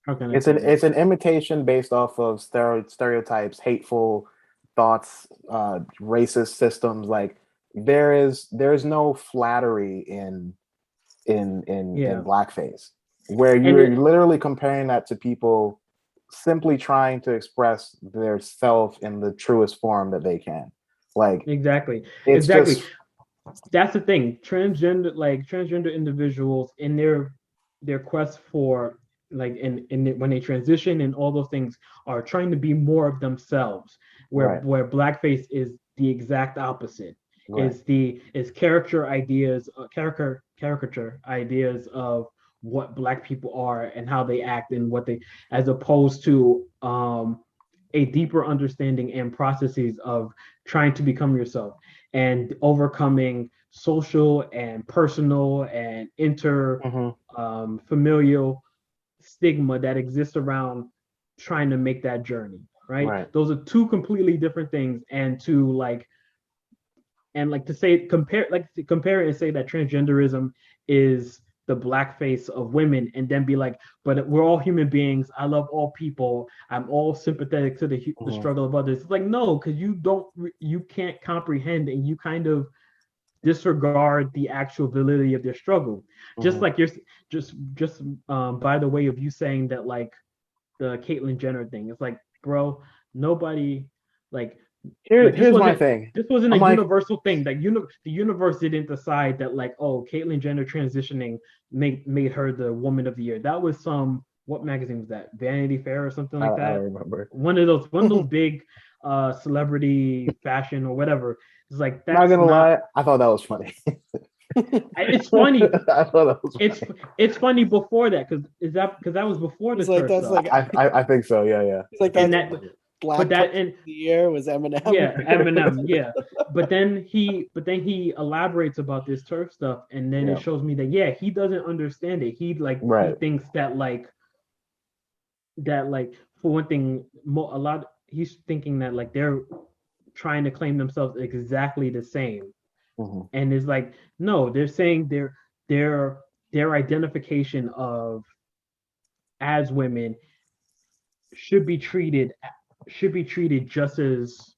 how can I It's say an this? imitation based off of stereotypes, hateful thoughts, racist systems. Like there's no flattery in Yeah. blackface, where And you're literally comparing that to people simply trying to express their self in the truest form that they can. Like exactly. it's Exactly. just That's the thing. Transgender individuals in their quest for like in when they transition and all those things are trying to be more of themselves. right, Where blackface is the exact opposite. right. Is character ideas, caricature ideas of what black people are and how they act and what they, as opposed to a deeper understanding and processes of trying to become yourself and overcoming social and personal and inter Mm-hmm. familial stigma that exists around trying to make that journey, right? Right. Those are two completely different things. To say compare it and say that transgenderism is the blackface of women and then be like, but we're all human beings, I love all people, I'm all sympathetic to the Mm-hmm. struggle of others. It's like, no, because you can't comprehend and you kind of disregard the actual validity of their struggle. Just Mm-hmm. like you're just by the way of you saying that like the Caitlyn Jenner thing. It's like, bro, nobody like like Here's my thing. this wasn't a I'm like, universal thing. Like the universe didn't decide that like, oh, Caitlyn Jenner transitioning made her the woman of the year. That was some, what magazine was that? Vanity Fair or something like I that. don't remember. One of those big celebrity fashion or whatever. It's like Not that's gonna not. lie, I thought that was funny. It's funny. I thought that was It's funny. it's funny before that because that was before the He's like, turf that's stuff. like, I think so. Yeah, yeah. he's like, I think And that's that, but Black that Person and of the Year was Eminem. yeah, Eminem, yeah. But then he elaborates about this turf stuff, and then it yeah. shows me that yeah, he doesn't understand it. He Right. thinks that for one thing, a lot he's thinking that like they're trying to claim themselves exactly the same, Mm-hmm. and it's like no, they're saying their their identification of as women should be treated just as,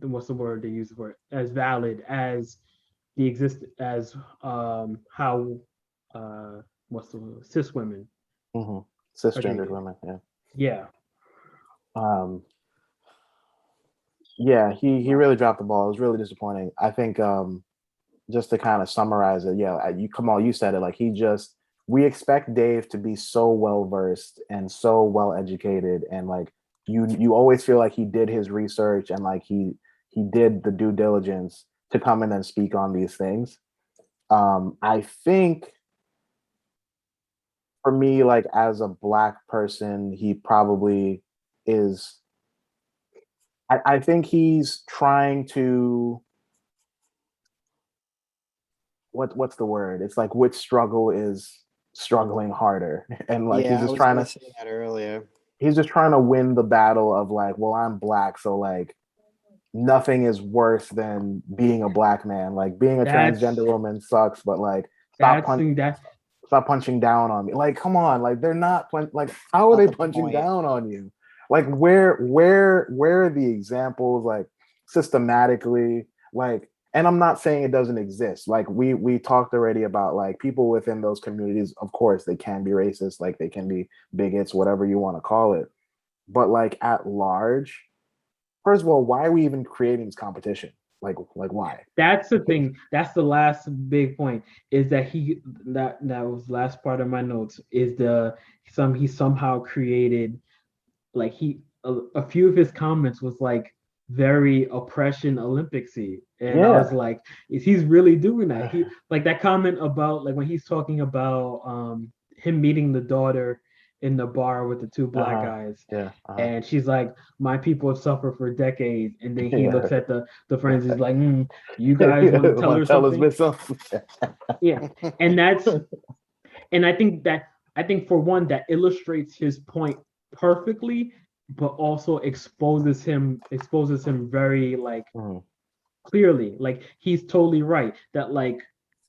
what's the word they use for it, as valid as the exist as how what's the word? Cis women Mm-hmm. are Cisgendered treated. women. Yeah. Yeah, Um. Yeah. He really dropped the ball. It was really disappointing. I think. Just to kind of summarize it, yeah, you come on, you said it. Like we expect Dave to be so well versed and so well educated, and like you always feel like he did his research and like he did the due diligence to come in and speak on these things. I think for me, like as a black person, he probably is. I think he's trying to what's the word? It's like which struggle is struggling harder, and like Yeah, I was gonna say that earlier. he's just trying to win the battle of like, well, I'm black, so like nothing is worse than being a black man. Like being a transgender that's woman sucks, but like stop that's punch that stop punching down on me. Like, come on, like they're not like how are Not they the punching point. down on you? Like where are the examples like systematically like, and I'm not saying it doesn't exist. Like we talked already about like people within those communities, of course they can be racist, like they can be bigots, whatever you want to call it. But like at large, first of all, why are we even creating this competition? Like why? that's the thing. That's the last big point. Is that that was the last part of my notes. Is he somehow created like a few of his comments was like very oppression Olympicsy, and I was Yeah. like, is he's really doing that? He like that comment about like when he's talking about him meeting the daughter in the bar with the two black guys. Yeah. And she's like, my people have suffered for decades. And then he Yeah. looks at the friends. He's like, you guys want to tell her something? Yeah. And I think for one, that illustrates his point perfectly, but also exposes him very like clearly. Like he's totally right that like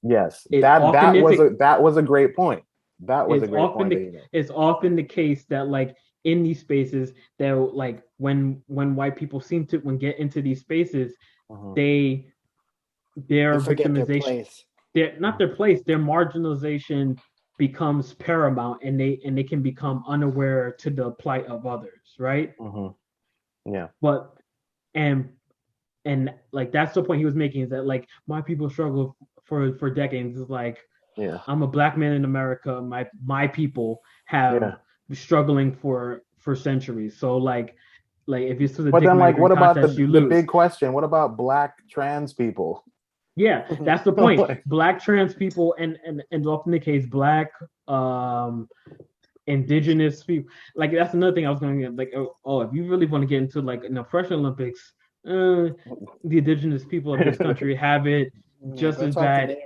yes, that was a great point. That was a it's great often point. it's often the case that like in these spaces that like when white people seem to when get into these spaces, their They forget their victimization, place. their not their place, their marginalization becomes paramount, and they can become unaware to the plight of others, right? Yeah. But and like that's the point he was making, is that like my people struggle for decades. It's like, Yeah. I'm a black man in America. My people have been struggling for centuries. So like if you to the But dick then like measuring what about contest, you the lose. big question? What about black trans people? Yeah, that's the point. Like, Black trans people and often the case black indigenous people. Like that's another thing I was going to get. Like, oh, if you really want to get into like in the Fresh Olympics, the indigenous people of this country have it just as bad,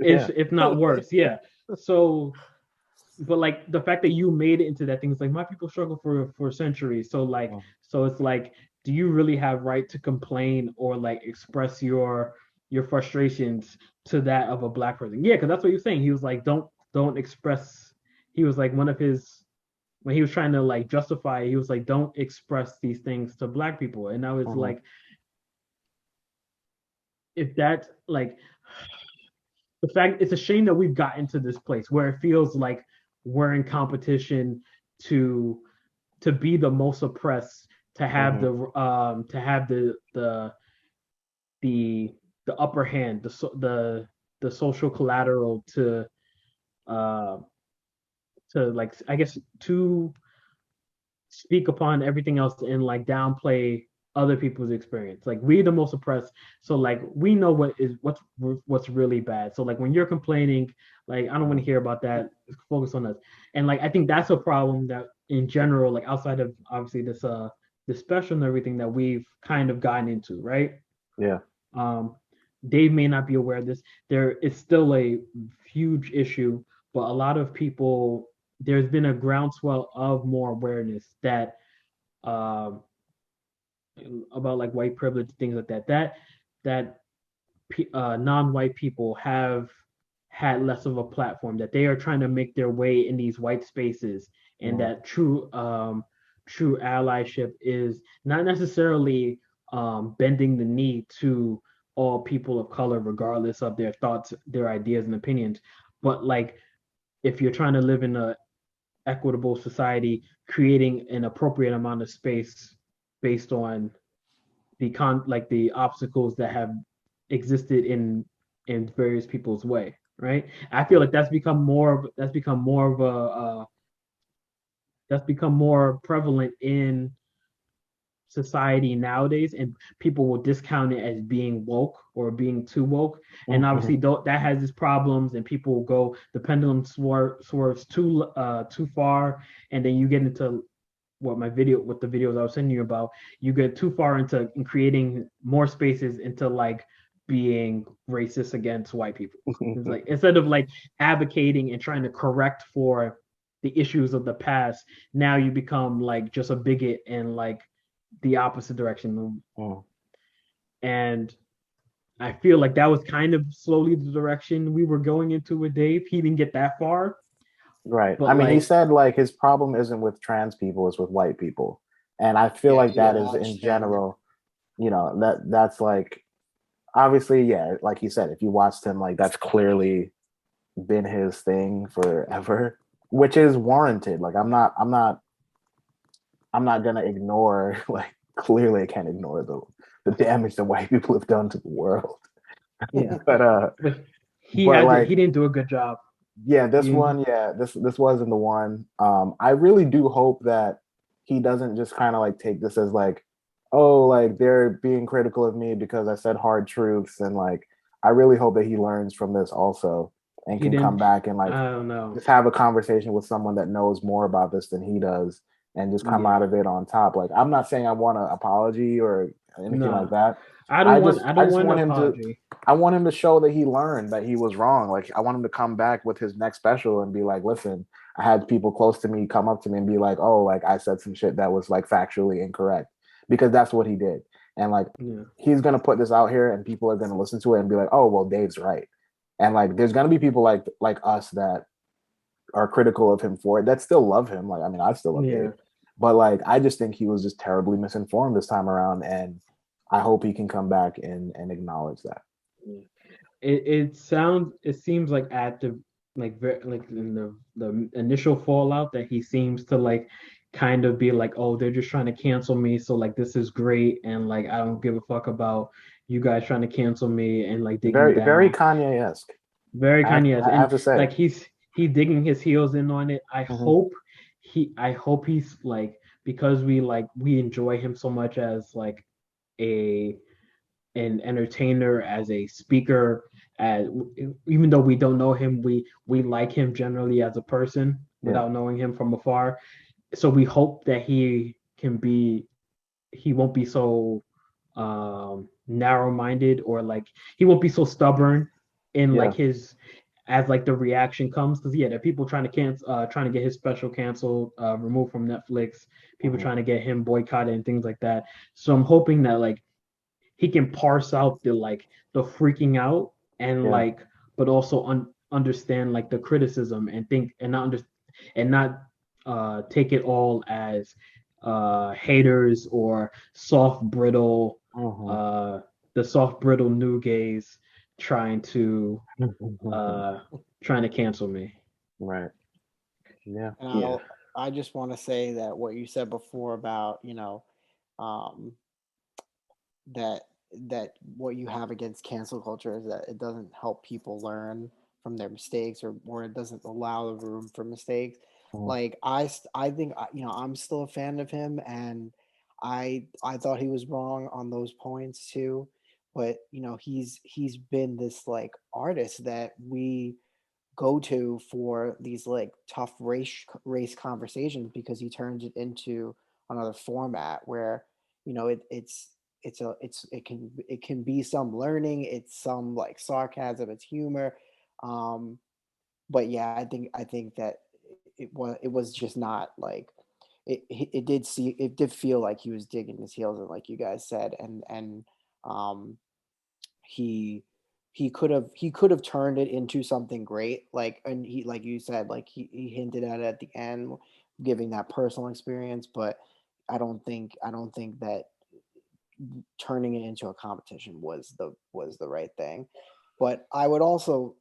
if not worse. Yeah. So, but like the fact that you made it into that thing is like my people struggle for centuries. So like, so it's like, do you really have right to complain or like express your frustrations to that of a black person? Yeah, because that's what he was saying. He was like, don't express. He was like one of his when he was trying to like justify it, he was like, don't express these things to black people. And I was like, if that like the fact, it's a shame that we've gotten to this place where it feels like we're in competition to be the most oppressed, to have the upper hand, the social collateral to like, I guess, to speak upon everything else and like downplay other people's experience. Like we the most oppressed, so like we know what's really bad. So like when you're complaining, like I don't want to hear about that. Focus on us. And like I think that's a problem that in general, like outside of obviously this special and everything that we've kind of gotten into, right? Yeah. Dave may not be aware of this. There is still a huge issue, but a lot of people, there's been a groundswell of more awareness that about like white privilege, things like that non-white people have had less of a platform, that they are trying to make their way in these white spaces, and that true allyship is not necessarily bending the knee to all people of color regardless of their thoughts, their ideas and opinions, but like if you're trying to live in a equitable society, creating an appropriate amount of space based on the obstacles that have existed in various people's way, right? I feel like that's become more prevalent in society nowadays, and people will discount it as being woke or being too woke. And obviously that has its problems, and people will go, the pendulum swerves too far, and then you get into what the videos I was sending you about, you get too far into creating more spaces into like being racist against white people. It's like instead of like advocating and trying to correct for the issues of the past, now you become like just a bigot and like the opposite direction. And I feel like that was kind of slowly the direction we were going into with Dave. He didn't get that far. Right. But I mean, like, he said like his problem isn't with trans people, it's with white people. And I feel like that is in general, that's like obviously, yeah, like he said, if you watched him, like that's clearly been his thing forever, which is warranted. Like I'm not gonna ignore, like clearly I can't ignore the damage that white people have done to the world. Yeah. but he didn't do a good job. Yeah, this wasn't the one. I really do hope that he doesn't just kind of like take this as like, oh, like they're being critical of me because I said hard truths, and like I really hope that he learns from this also. and He can come didn't. back and like I don't know. just have a conversation with someone that knows more about this than he does and just come Yeah. out of it on top. Like I'm not saying I want an apology or anything like No, that. I don't want. I I don't just want an want him to apology. I want him to show that he learned that he was wrong. Like I want him to come back with his next special and be like, listen, I had people close to me come up to me and be like, oh, like I said some shit that was like factually incorrect. Because that's what he did. And like Yeah. he's gonna put this out here and people are gonna listen to it and be like, oh well, Dave's right. And like there's gonna be people like us that are critical of him for it that still love him. Like, I mean, I still love Yeah. Dave. But like I just think he was just terribly misinformed this time around. And I hope he can come back and acknowledge that. It seems like at the like in the initial fallout that he seems to like kind of be like, oh, they're just trying to cancel me, so like this is great, and like I don't give a fuck about you guys trying to cancel me, and like digging Very, very down. Kanye-esque. Very kind, yes. I And have to say. like he digging his heels in on it. Mhm. I hope he's like, because we enjoy him so much as like a an entertainer, as a speaker, as even though we don't know him, we like him generally as a person Yeah. without knowing him from afar. So we hope that he won't be so narrow-minded, or like he won't be so stubborn in Yeah. like his as like the reaction comes, because yeah, there are people trying to cancel, trying to get his special canceled, removed from Netflix, people Mhm. trying to get him boycotted and things like that. So I'm hoping that like he can parse out the freaking out, and Yeah. like but also understand like the criticism, and think and not under and not take it all as haters or soft brittle Mhm. uh the soft brittle new gays trying to uh trying to cancel me. Right. Yeah. And Yeah. I just want to say that what you said before about, um, that what you have against cancel culture is that it doesn't help people learn from their mistakes, or it doesn't allow the room for mistakes. Mhm. Like I think I'm still a fan of him, and I thought he was wrong on those points too. But he's been this like artist that we go to for these like tough race conversations, because he turns it into another format where it can be some learning, it's some like sarcasm, it's humor. um but yeah, I think that it was just not like it did feel like he was digging his heels in, like you guys said. And um he he could have turned it into something great, like, and he, like you said, like he hinted at it at the end, giving that personal experience. But I don't think that turning it into a competition was the right thing. But I would also,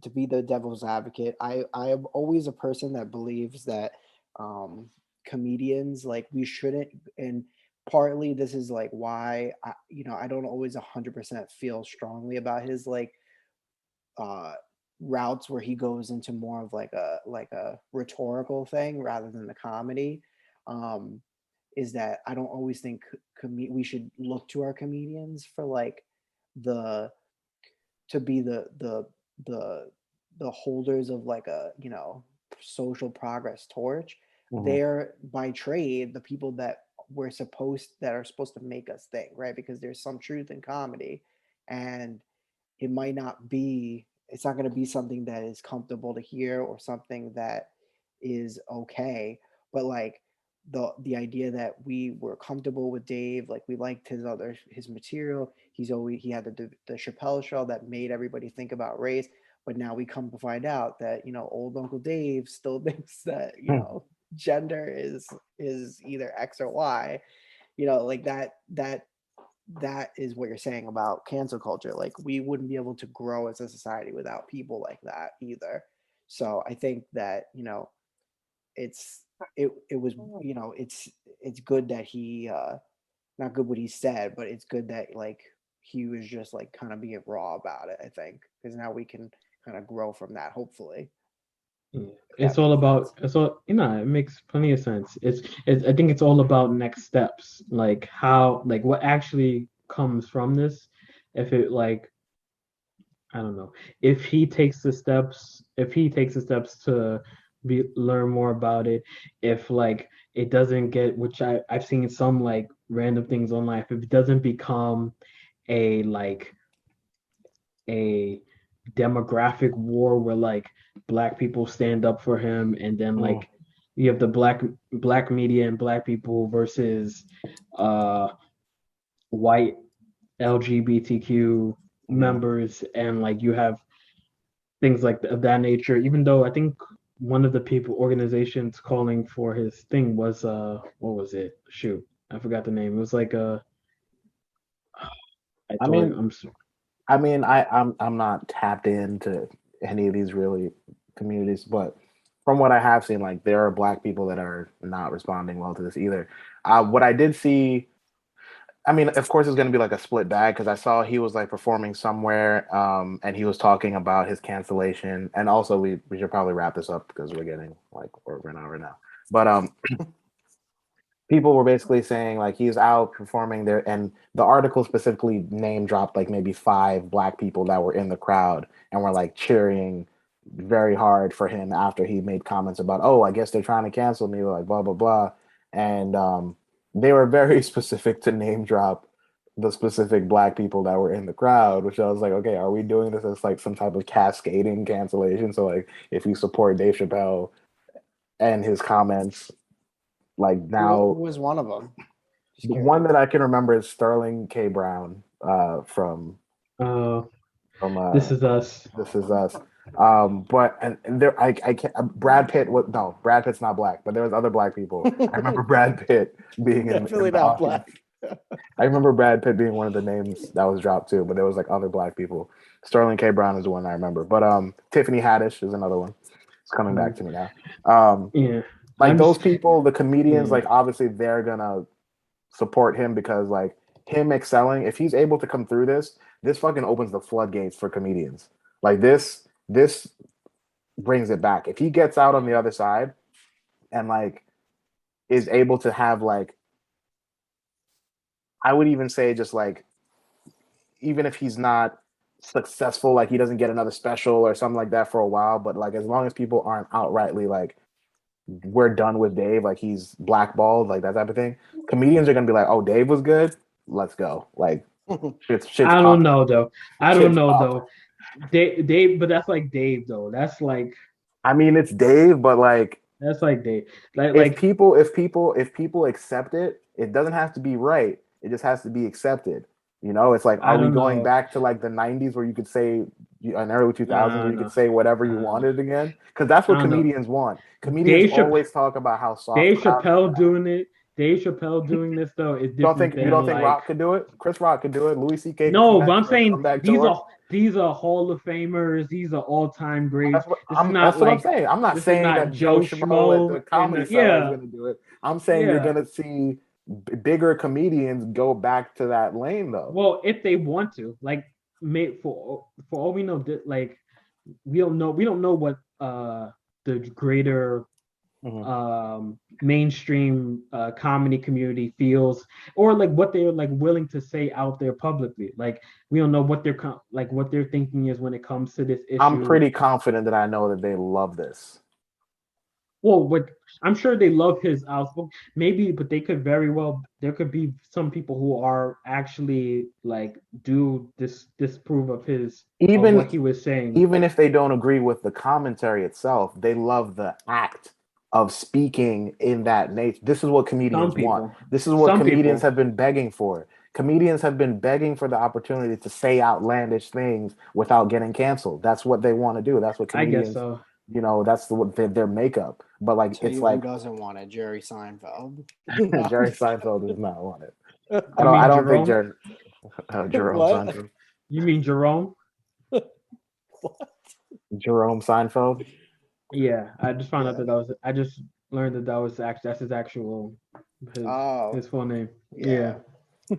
to be the devil's advocate, I am always a person that believes that um comedians, like, we shouldn't. And partly this is like why I don't always 100% feel strongly about his like uh routes, where he goes into more of like a rhetorical thing rather than the comedy. um is that I don't always think we should look to our comedians for like the to be the the holders of like a social progress torch. Mhm. They're by trade the people that are supposed to make us think, right? Because there's some truth in comedy, and it's not going to be something that is comfortable to hear, or something that is okay. But like the idea that we were comfortable with Dave, like we liked his material. He had the Chappelle show that made everybody think about race. But now we come to find out that old Uncle Dave still thinks that gender is either X or Y. Like that is what you're saying about cancel culture. Like, we wouldn't be able to grow as a society without people like that either. So I think that it's it was it's good that he not good what he said, but it's good that like he was just like kind of being raw about it, I think, because now we can kind of grow from that, hopefully. Yeah. If that It's all makes about sense. it's all it makes plenty of sense. It's I think it's all about next steps, like how, like what actually comes from this. If it like I don't know if he takes the steps to learn more about it. If like it doesn't get, which I've seen some like random things online. If it doesn't become a like a demographic war where like black people stand up for him, and then Mm. like you have the black media and black people versus uh white LGBTQ Mhm. members, and like you have things like of that nature. Even though I think one of the people organizations calling for his thing was what was it? Shoot, I forgot the name. It was like I I told mean, you I'm I'm not tapped into any of these really communities, but from what I have seen, like there are black people that are not responding well to this either. What I did see, I mean, of course, it's going to be like a split bag because I saw he was like performing somewhere, and he was talking about his cancellation, and also we should probably wrap this up because we're getting like we're an hour now. But people were basically saying like he's out performing there, and the article specifically name dropped like maybe five black people that were in the crowd and were like cheering very hard for him after he made comments about, oh, I guess they're trying to cancel me, like blah blah blah. And they were very specific to name drop the specific black people that were in the crowd, which I was like, okay, are we doing this as like some type of cascading cancellation? So like if you support Dave Chappelle and his comments, like Who now was one of them? Just the one curious. that I can remember is Sterling K. Brown, uh from This Is Us. This Is Us. But and there I can't. Brad Pitt was no, Brad Pitt's not black, but there was other black people. I remember Brad Pitt being in Definitely the not audience. black. I remember Brad Pitt being one of the names that was dropped too, but there was like other black people. Sterling K. Brown is the one I remember, but Tiffany Haddish is another one. It's coming back to me now. Yeah, Like I'm those just people, the comedians, yeah. like obviously they're gonna support him because like him excelling, if he's able to come through this fucking opens the floodgates for comedians. Like this brings it back. If he gets out on the other side and like is able to have like, I would even say just like, even if he's not successful, like he doesn't get another special or something like that for a while, but like as long as people aren't outrightly like we're done with Dave, like he's blackballed, like that type of thing, comedians are gonna be like, oh, Dave was good, let's go. Like shit's I don't popping. know though. I don't Shit's know popping. though. Dave, but that's like Dave though. I mean, it's Dave, but like That's like Dave. Like if like people accept it, it doesn't have to be right. It just has to be accepted. You know, it's like, I are we don't going know. back to like the '90s where you could say, in early 2000s I where don't you could know. say whatever I you don't know. wanted again? Because that's I what don't know. comedians want. Comedians Dave Chappelle, always talk about how soft Dave crowds. Chappelle doing it. Dave Chappelle doing this though is different You don't than think like Rock could do it? Chris Rock could do it. Louis C.K. could come no, but back I'm for a saying comeback tour. these are Hall of Famers. These are all time greats. That's what I'm saying. I'm not This is saying not that Joe Joe Schmo at Schmo the and Comedy Cellar is yeah, going to do it. I'm saying you're yeah. going to see bigger comedians go back to that lane, though. Well, if they want to, like, for all we know, like we don't know what the greater Mhm. mainstream comedy community feels, or like what they're like willing to say out there publicly. Like we don't know what like what their thinking is when it comes to this I'm issue. pretty confident that I know that they love this. Well, what I'm sure they love his outspoken, maybe, but they could very well. There could be some people who are actually like do disprove of his of what Even he was saying. even if they don't agree with the commentary itself, they love the act of speaking in that nature. This is what Some comedians want. people, This is what some comedians people, have been begging for. Comedians have been begging for the opportunity to say outlandish things without getting canceled. That's what they want to do. That's what I guess comedians, so. that's their makeup. But like, Tell it's you who like doesn't want it, Jerry Seinfeld. Jerry Seinfeld does not want it. You I mean don't think Jerome? Jerry Jerome What? Seinfeld. You mean Jerome? What? Jerome Seinfeld. Yeah, I just found out Yeah. that I just learned that was actually that's his actual his Oh, his full name. Yeah, yeah.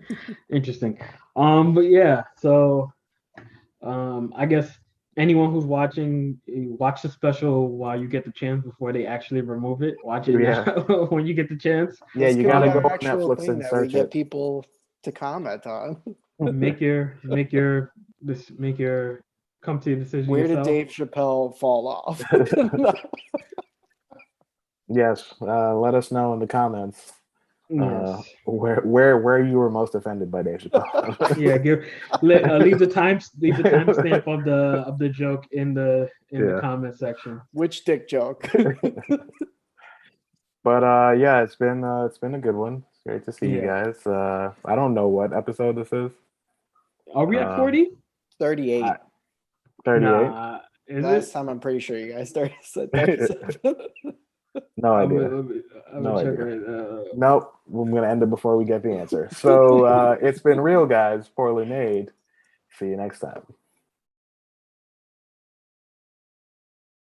interesting. But yeah, so I guess anyone who's watching, watch the special while you get the chance before they actually remove it. Watch it now Yeah. when you get the chance. Yeah, This you could be gotta our go Um, on actual Netflix thing and that we search get it. people to comment on. make your come to your decision Where yourself. did Dave Chappelle fall off? Yes, let us know in the comments Yes. where you were most offended by Dave Chappelle. Yeah, leave the timestamp of the joke in the comment section. Which dick joke? But yeah, it's been a good one. It's great to see you Yeah. guys. I don't know what episode this is. Are we at 40? 38. 38? Nah, is Last it? time I'm pretty sure you guys said 37. No idea. I'm No check idea. right. Nope. I'm gonna end it before we get the answer. So it's been real, guys. Poorly made. See you next time.